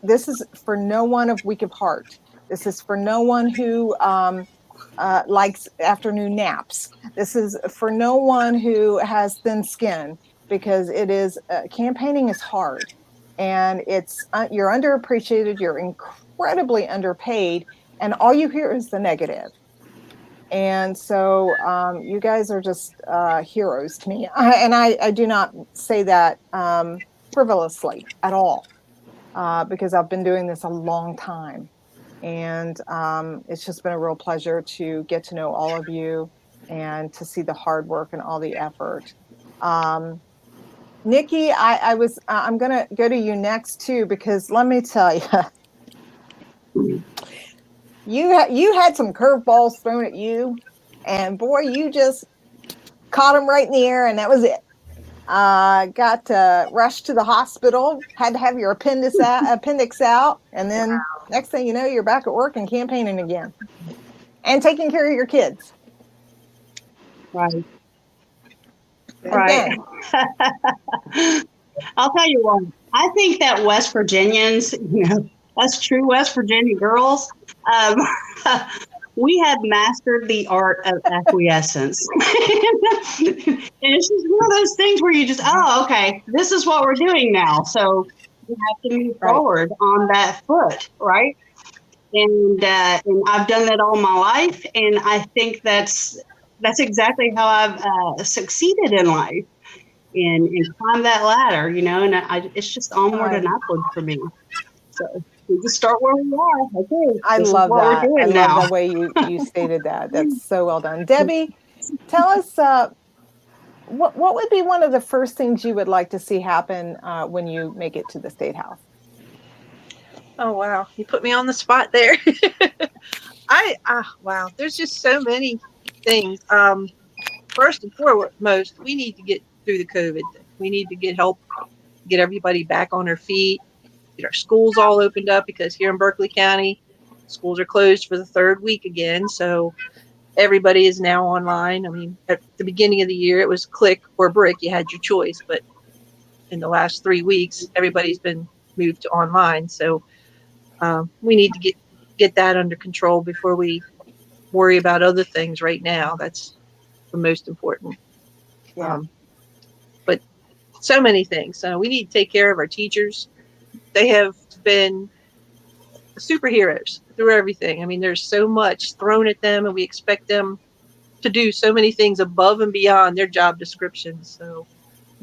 for no one of weak of heart. This is for no one who likes afternoon naps. This is for no one who has thin skin. Because it is campaigning is hard, and you're underappreciated, you're incredibly underpaid, and all you hear is the negative. And so you guys are just heroes to me, and I do not say that frivolously at all, because I've been doing this a long time, and it's just been a real pleasure to get to know all of you and to see the hard work and all the effort. Nikki, I'm going to go to you next too, because let me tell you, you had some curveballs thrown at you, and boy, you just caught them right in the air, and that was it. Got rushed to the hospital, had to have your appendix out, and then next thing you know, you're back at work and campaigning again, and taking care of your kids. Right. Right. I'll tell you what, I think that West Virginians, us true West Virginia girls, we have mastered the art of acquiescence. And it's just one of those things where you just, okay, this is what we're doing now. So we have to move forward on that foot, right? And I've done that all my life, and I think that's exactly how I've succeeded in life and climbed that ladder, and it's just onward and upward for me. So we just start where we are. Okay, I love that. I love the way you stated that. That's so well done. Debbie, tell us what would be one of the first things you would like to see happen when you make it to the State House? Oh, wow. You put me on the spot there. Wow. There's just so many things. First and foremost, we need to get through the COVID thing. We need to get help, get everybody back on their feet, get our schools all opened up, because here in Berkeley County, schools are closed for the 3rd week again. So everybody is now online. I mean, at the beginning of the year, it was click or brick. You had your choice. But in the last 3 weeks, everybody's been moved to online. So we need to get that under control before we worry about other things right now. That's the most important. Yeah. But so many things. So we need to take care of our teachers. They have been superheroes through everything. I mean, there's so much thrown at them, and we expect them to do so many things above and beyond their job descriptions. So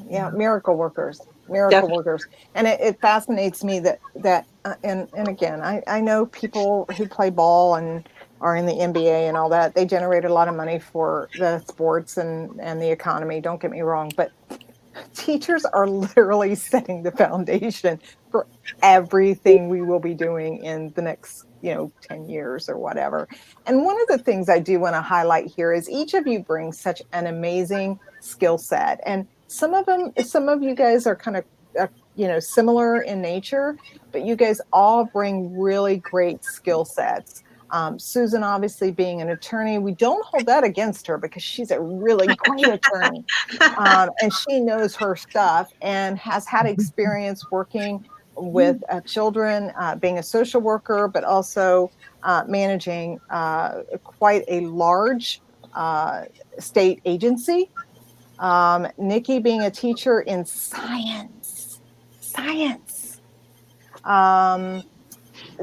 Yeah, miracle workers, Definitely. workers. And it fascinates me that and again, I know people who play ball and are in the NBA and all that, they generate a lot of money for the sports and the economy, don't get me wrong, but teachers are literally setting the foundation for everything we will be doing in the next 10 years or whatever. And one of the things I do want to highlight here is each of you brings such an amazing skill set, and some of you guys are kind of similar in nature, but you guys all bring really great skill sets. Susan, obviously being an attorney, we don't hold that against her because she's a really great attorney. And she knows her stuff and has had experience working with children, being a social worker, but also managing quite a large state agency. Nikki being a teacher in science.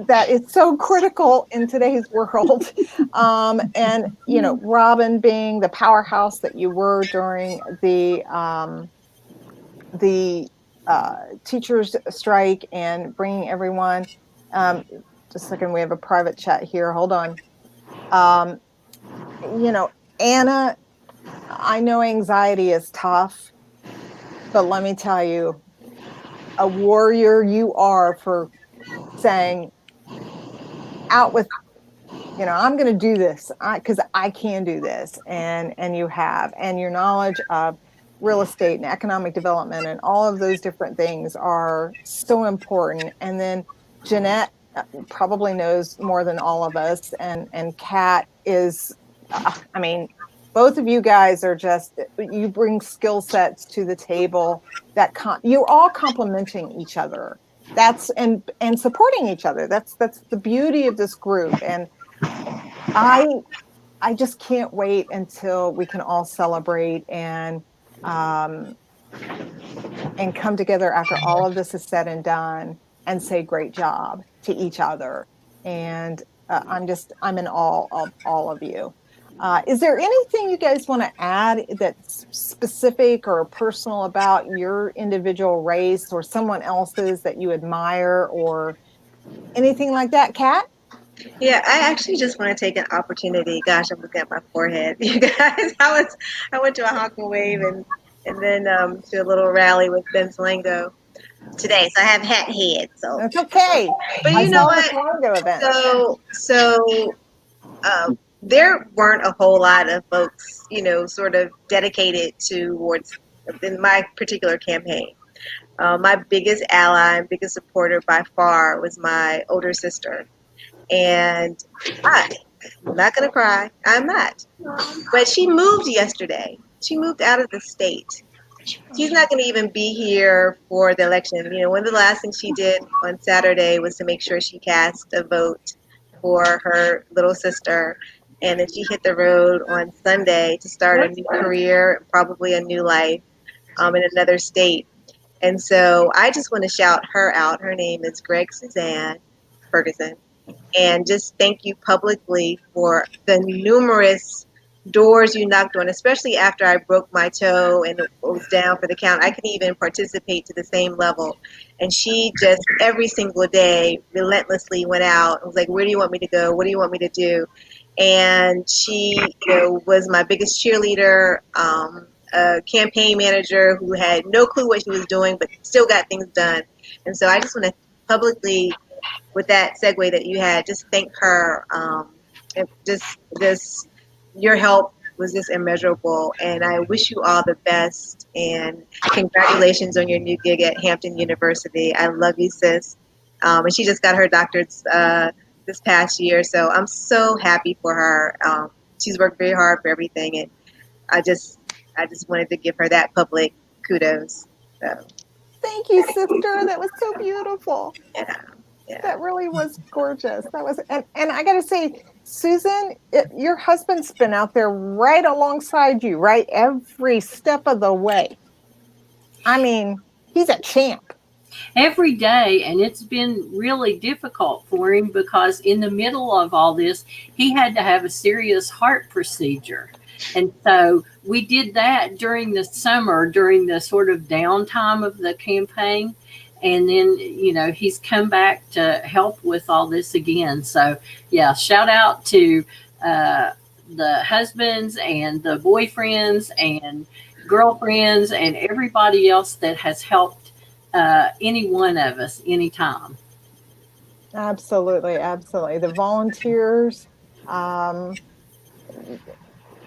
That is so critical in today's world. And, Robin being the powerhouse that you were during the teachers strike and bringing everyone. Just a second, we have a private chat here. Hold on. Anna, I know anxiety is tough, but let me tell you, a warrior you are for saying, out with, I'm going to do this because I can do this. And you have, and your knowledge of real estate and economic development and all of those different things are so important. And then Jeanette probably knows more than all of us. And Kat is, both of you guys are you bring skill sets to the table that you're all complementing each other. That's and supporting each other. That's the beauty of this group. And I just can't wait until we can all celebrate and come together after all of this is said and done and say great job to each other. And I'm in awe of all of you. Is there anything you guys want to add that's specific or personal about your individual race or someone else's that you admire or anything like that, Kat? Yeah, I actually just want to take an opportunity. Gosh, I'm looking at my forehead. You guys, I went to a honk and wave and then to a little rally with Ben Salango today. So I have hat head. So that's okay. But you know what? So there weren't a whole lot of folks, sort of dedicated towards in my particular campaign. My biggest ally and biggest supporter by far was my older sister. And I'm not going to cry. I'm not. But she moved yesterday. She moved out of the state. She's not going to even be here for the election. One of the last things she did on Saturday was to make sure she cast a vote for her little sister. And then she hit the road on Sunday to start a new career, probably a new life in another state. And so I just want to shout her out. Her name is Greg Suzanne Ferguson. And just thank you publicly for the numerous doors you knocked on, especially after I broke my toe and it was down for the count. I couldn't even participate to the same level. And she just every single day relentlessly went out and was like, where do you want me to go? What do you want me to do? And she was my biggest cheerleader, a campaign manager who had no clue what she was doing, but still got things done. And so I just want to publicly, with that segue that you had, just thank her. Your help was just immeasurable, and I wish you all the best. And congratulations on your new gig at Hampton University. I love you, sis. And she just got her doctorates this past year, so I'm so happy for her. She's worked very hard for everything, and I just wanted to give her that public kudos. So. Thank you, sister. That was so beautiful. Yeah. That really was gorgeous. That was, and I got to say, Susan, your husband's been out there right alongside you, right? Every step of the way. I mean, he's a champ. Every day, and it's been really difficult for him because in the middle of all this, he had to have a serious heart procedure. And so we did that during the summer, during the sort of downtime of the campaign. And then, you know, he's come back to help with all this again. So, yeah, shout out to the husbands and the boyfriends and girlfriends and everybody else that has helped any one of us anytime. Absolutely, absolutely. The volunteers,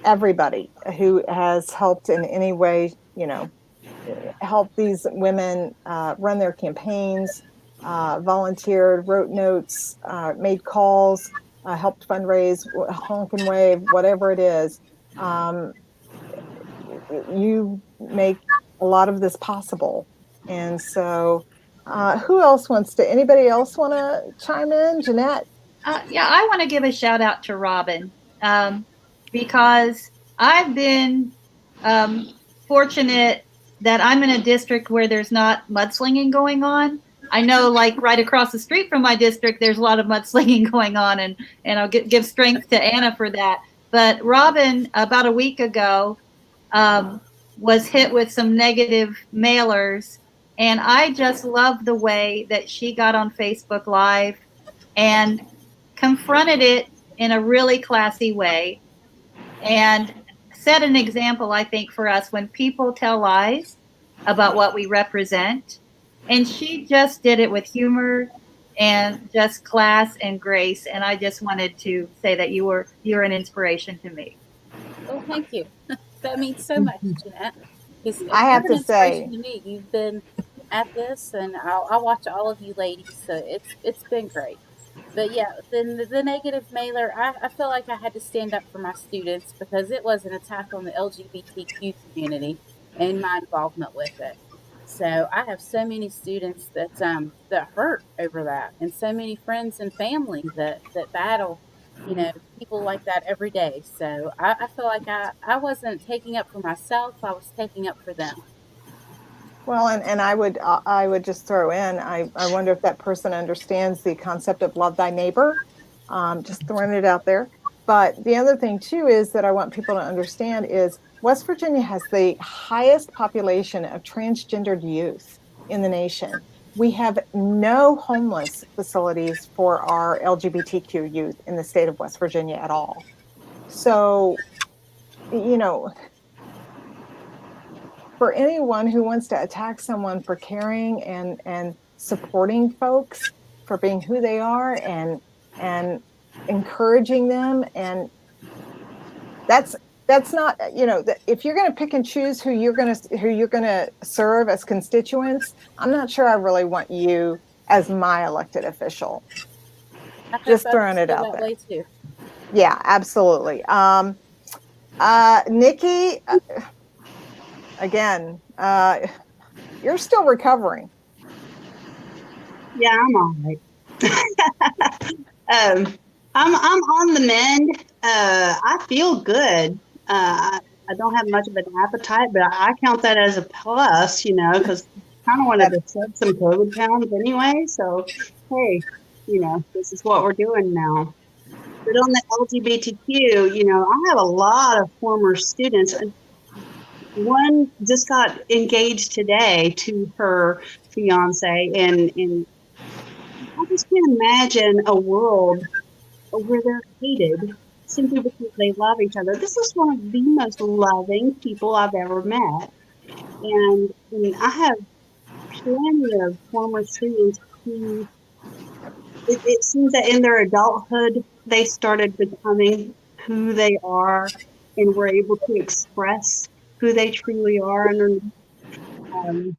everybody who has helped in any way, you know, help these women run their campaigns, volunteered, wrote notes, made calls, helped fundraise, honk and wave, whatever it is. You make a lot of this possible. And so who else anybody else want to chime in? Jeanette? Yeah, I want to give a shout out to Robin because I've been fortunate that I'm in a district where there's not mudslinging going on. I know, like right across the street from my district, there's a lot of mudslinging going on, and I'll give strength to Anna for that. But Robin, about a week ago, was hit with some negative mailers, and I just love the way that she got on Facebook Live and confronted it in a really classy way and set an example, I think, for us when people tell lies about what we represent. And she just did it with humor and just class and grace. And I just wanted to say that you're an inspiration to me. Well, thank you. That means so much, Jeanette. I have to say, to me, you've been at this, and I watch all of you ladies, so it's been great. But yeah, then the negative mailer, I feel like I had to stand up for my students because it was an attack on the LGBTQ community and my involvement with it. So I have so many students that hurt over that, and so many friends and family that battle, you know, people like that every day. So I feel like I wasn't taking up for myself, I was taking up for them. Well, and I would just throw in, I wonder if that person understands the concept of love thy neighbor, just throwing it out there. But the other thing too is that I want people to understand is West Virginia has the highest population of transgendered youth in the nation. We have no homeless facilities for our LGBTQ youth in the state of West Virginia at all. So, you know, for anyone who wants to attack someone for caring and supporting folks for being who they are and encouraging them, and that's not, you know, if you're going to pick and choose who you're going to serve as constituents, I'm not sure I really want you as my elected official. Just throwing it out there. Way too. Yeah, absolutely. Nikki. Again, you're still recovering. Yeah, I'm all right. I'm on the mend. I feel good. I don't have much of an appetite, but I count that as a plus, you know, because I kind of wanted to shed some COVID pounds anyway. So, hey, you know, this is what we're doing now. But on the LGBTQ, you know, I have a lot of former students. One just got engaged today to her fiance, and I just can't imagine a world where they're hated simply because they love each other. This is one of the most loving people I've ever met, and I have plenty of former students who it seems that in their adulthood they started becoming who they are and were able to express who they truly are underneath. And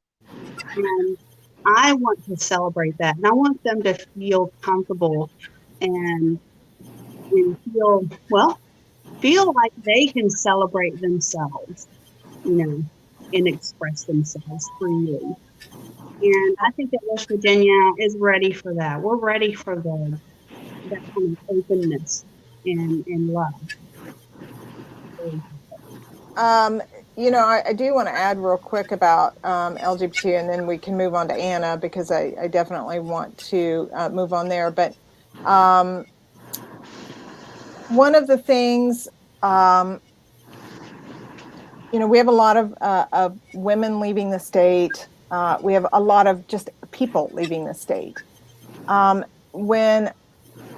I want to celebrate that. And I want them to feel comfortable and feel like they can celebrate themselves, you know, and express themselves freely. And I think that West Virginia is ready for that. We're ready for that kind of openness and love. I do want to add real quick about LGBT, and then we can move on to Anna, because I definitely want to move on there. But one of the things, we have a lot of women leaving the state. We have a lot of just people leaving the state. When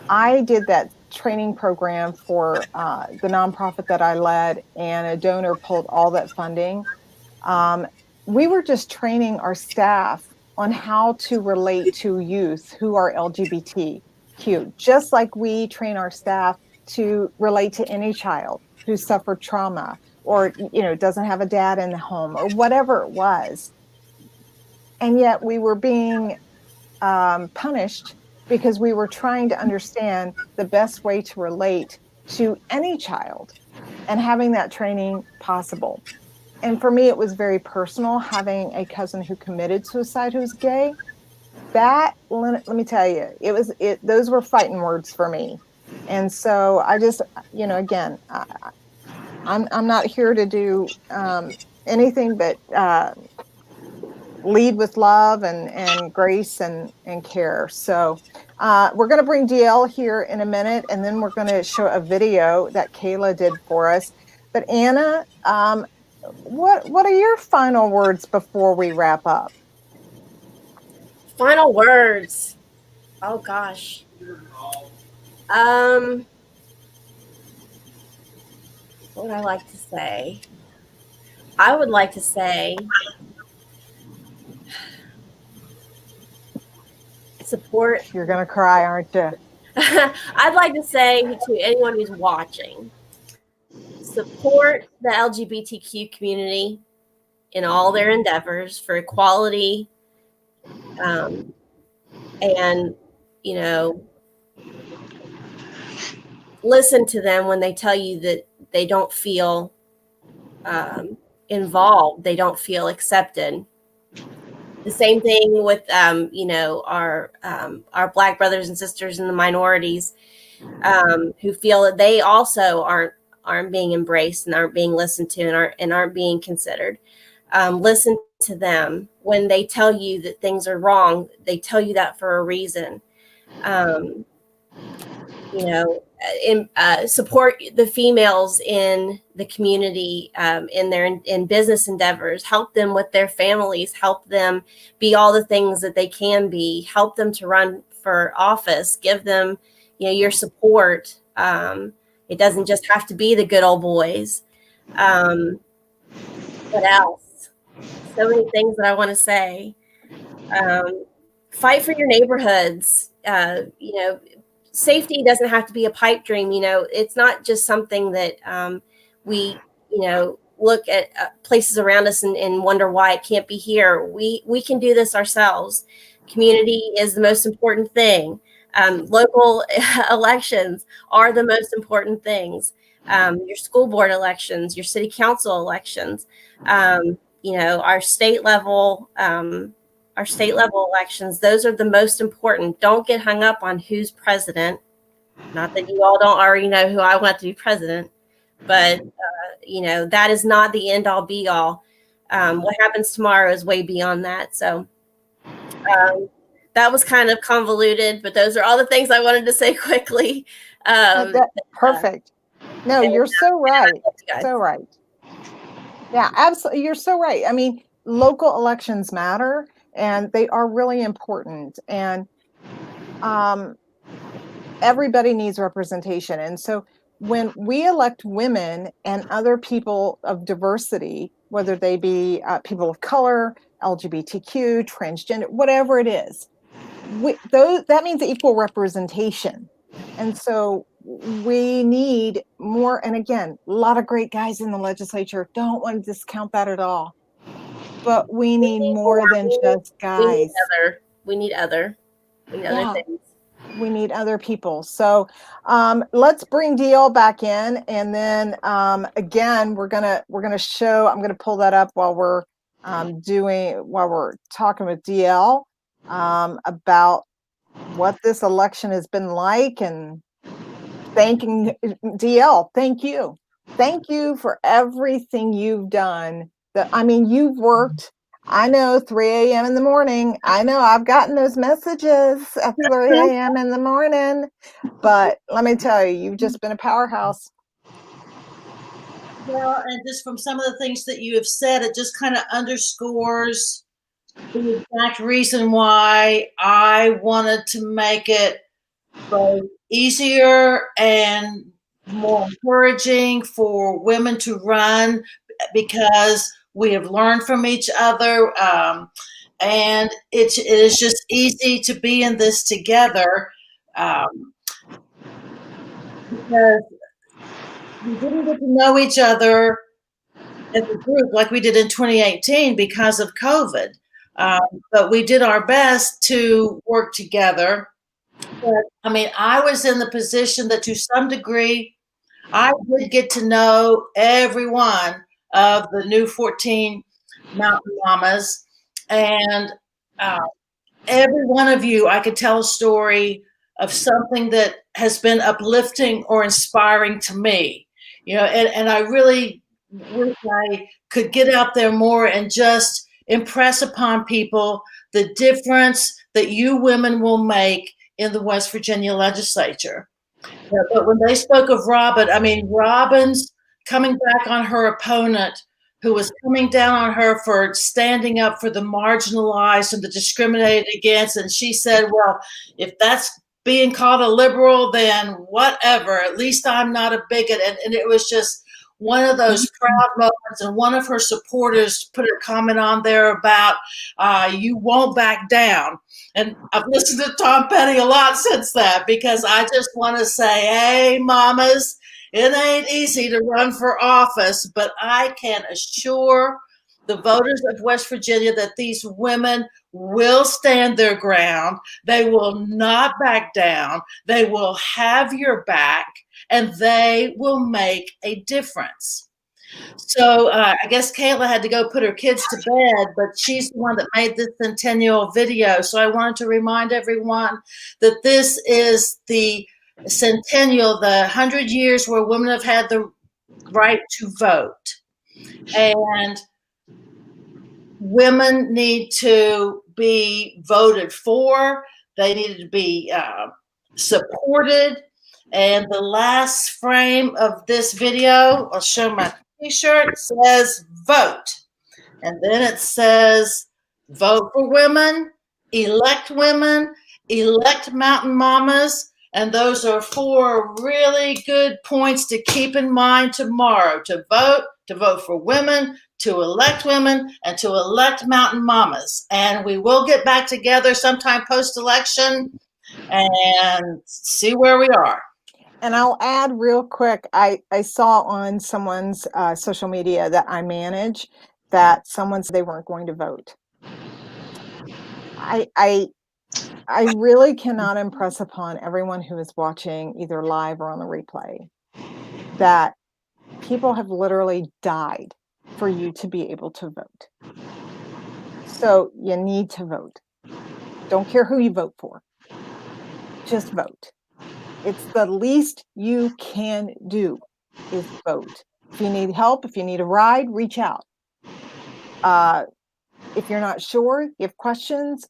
I did that training program for the nonprofit that I led, and a donor pulled all that funding, we were just training our staff on how to relate to youth who are LGBTQ, just like we train our staff to relate to any child who suffered trauma or doesn't have a dad in the home or whatever it was. And yet we were being punished because we were trying to understand the best way to relate to any child and having that training possible. And for me, it was very personal, having a cousin who committed suicide who's gay. That, let me tell you, those were fighting words for me. And so I just, again, I'm not here to do anything but lead with love and grace and care. So we're going to bring DL here in a minute, and then we're going to show a video that Kayla did for us. But Anna, what are your final words before we wrap up? Final words. Oh gosh. What would I like to say? I would like to say support. You're going to cry, aren't you? I'd like to say to anyone who's watching, support the LGBTQ community in all their endeavors for equality, and listen to them when they tell you that they don't feel involved, they don't feel accepted. The same thing with our Black brothers and sisters in the minorities, who feel that they also aren't being embraced and aren't being listened to and aren't being considered. Listen to them when they tell you that things are wrong. They tell you that for a reason. Support the females in the community, in business endeavors. Help them with their families. Help them be all the things that they can be. Help them to run for office. Give them, your support. It doesn't just have to be the good old boys. What else? So many things that I want to say. Fight for your neighborhoods. Safety doesn't have to be a pipe dream. It's not just something that we, look at places around us and wonder why it can't be here. We can do this ourselves. Community is the most important thing. Local elections are the most important things. Your school board elections, your city council elections, our state level elections, those are the most important. Don't get hung up on who's president. Not that you all don't already know who I want to be president, but that is not the end all be all. What happens tomorrow is way beyond that. So that was kind of convoluted, but those are all the things I wanted to say quickly. Perfect. No, you're so right. So right. Yeah, absolutely. You're so right. I mean, local elections matter, and they are really important. And everybody needs representation. And so when we elect women and other people of diversity, whether they be people of color, LGBTQ, transgender, whatever it is, that means equal representation. And so we need more. And again, a lot of great guys in the legislature, don't want to discount that at all. But we need more than just guys. We need other things. We need other people. So let's bring DL back in, and then again, we're gonna show. I'm gonna pull that up while we're while we're talking with DL about what this election has been like, and thanking DL. Thank you. Thank you for everything you've done. You've worked, I know, 3 a.m. in the morning. I know I've gotten those messages at 3 a.m. in the morning, but let me tell you, you've just been a powerhouse. Well, and just from some of the things that you have said, it just kind of underscores the exact reason why I wanted to make it both easier and more encouraging for women to run, because we have learned from each other, and it is just easy to be in this together, because we didn't get to know each other as a group like we did in 2018 because of COVID. But we did our best to work together. But I was in the position that to some degree, I did get to know every one of the new 14 Mountain Mamas. And every one of you, I could tell a story of something that has been uplifting or inspiring to me. And I really wish I could get out there more and just impress upon people the difference that you women will make in the West Virginia legislature. But when they spoke of Robin's coming back on her opponent, who was coming down on her for standing up for the marginalized and the discriminated against. And she said, well, if that's being called a liberal, then whatever, at least I'm not a bigot. And it was just one of those proud moments. And one of her supporters put a comment on there about, you won't back down. And I've listened to Tom Petty a lot since that, because I just want to say, hey, mamas, it ain't easy to run for office, but I can assure the voters of West Virginia that these women will stand their ground. They will not back down. They will have your back, and they will make a difference. So I guess Kayla had to go put her kids to bed, but she's the one that made this centennial video. So I wanted to remind everyone that this is the centennial, the 100 years where women have had the right to vote. And women need to be voted for. They need to be supported. And the last frame of this video, I'll show my t-shirt, says vote. And then it says vote for women, elect Mountain Mamas. And those are 4 really good points to keep in mind tomorrow: to vote for women, to elect women, and to elect Mountain Mamas. And we will get back together sometime post-election and see where we are. And I'll add real quick, I saw on someone's social media that I manage that someone said they weren't going to vote. I really cannot impress upon everyone who is watching either live or on the replay that people have literally died for you to be able to vote. So you need to vote. Don't care who you vote for. Just vote. It's the least you can do is vote. If you need help, if you need a ride, reach out. If you're not sure, you have questions,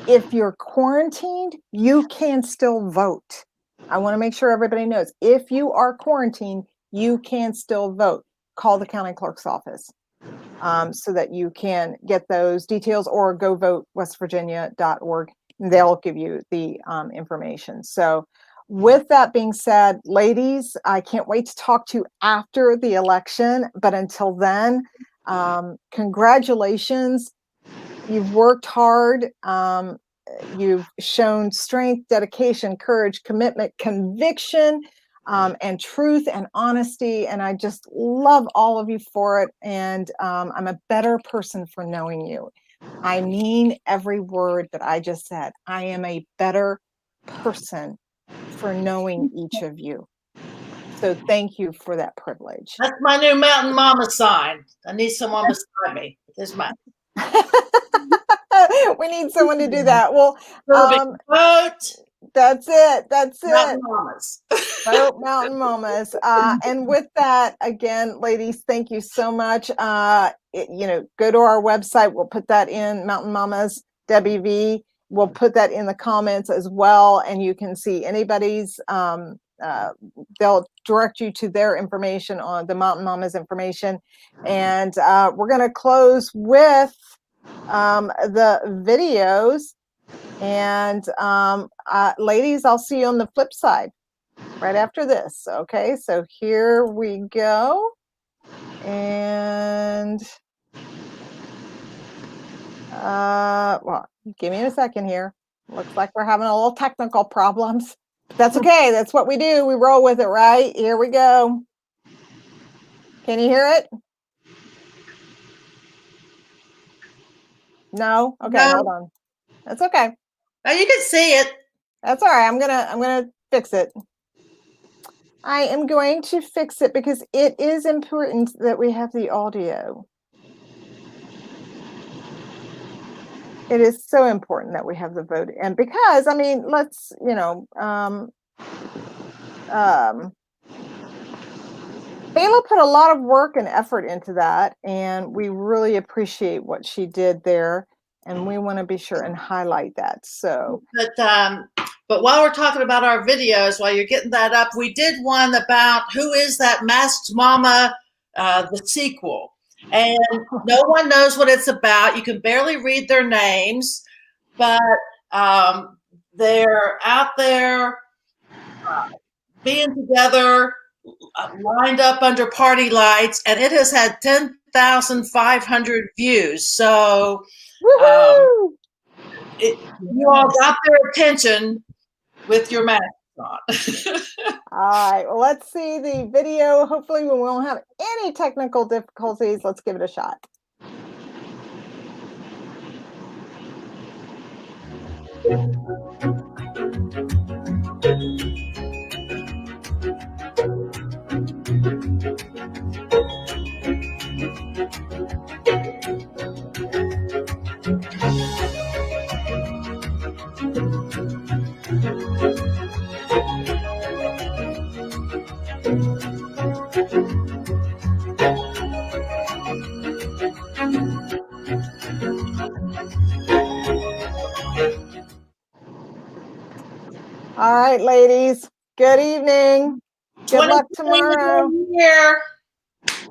if you're quarantined, you can still vote. I want to make sure everybody knows, if you are quarantined, you can still vote. Call the county clerk's office so that you can get those details, or go vote westvirginia.org. They'll give you the information. So with that being said, ladies, I can't wait to talk to you after the election. But until then, congratulations. You've worked hard. You've shown strength, dedication, courage, commitment, conviction, and truth and honesty. And I just love all of you for it. And I'm a better person for knowing you. I mean every word that I just said. I am a better person for knowing each of you. So thank you for that privilege. That's my new Mountain Mama sign. I need someone beside me. There's my We need someone to do that. Well, vote. That's it. That's Mountain it. Mamas. Vote Mountain Mamas. And with that, again, ladies, thank you so much. Go to our website. We'll put that in, Mountain Mamas WV. We'll put that in the comments as well. And you can see anybody's, they'll direct you to their information on the Mountain Mamas information. And we're going to close with the videos. And ladies, I'll see you on the flip side right after this. Okay, so here we go. And well, give me a second here. Looks like we're having a little technical problems. But that's okay. That's what we do. We roll with it, right? Here we go. Can you hear it? No? Okay, No. hold on. That's okay. Now you can see it. That's all right. I'm gonna fix it. I am going to fix it because it is important that we have the audio. It is so important that we have the vote. And because, I mean, let's, Bayla put a lot of work and effort into that, and we really appreciate what she did there. And we want to be sure and highlight that. So, but while we're talking about our videos, while you're getting that up, we did one about who is that Masked Mama, the sequel, and no one knows what it's about. You can barely read their names, but they're out there being together, lined up under party lights, and it has had 10,500 views. So. You all got their attention with your mask on. All right, well, let's see the video. Hopefully we won't have any technical difficulties. Let's give it a shot. All right, ladies. Good evening. Good luck tomorrow. Here.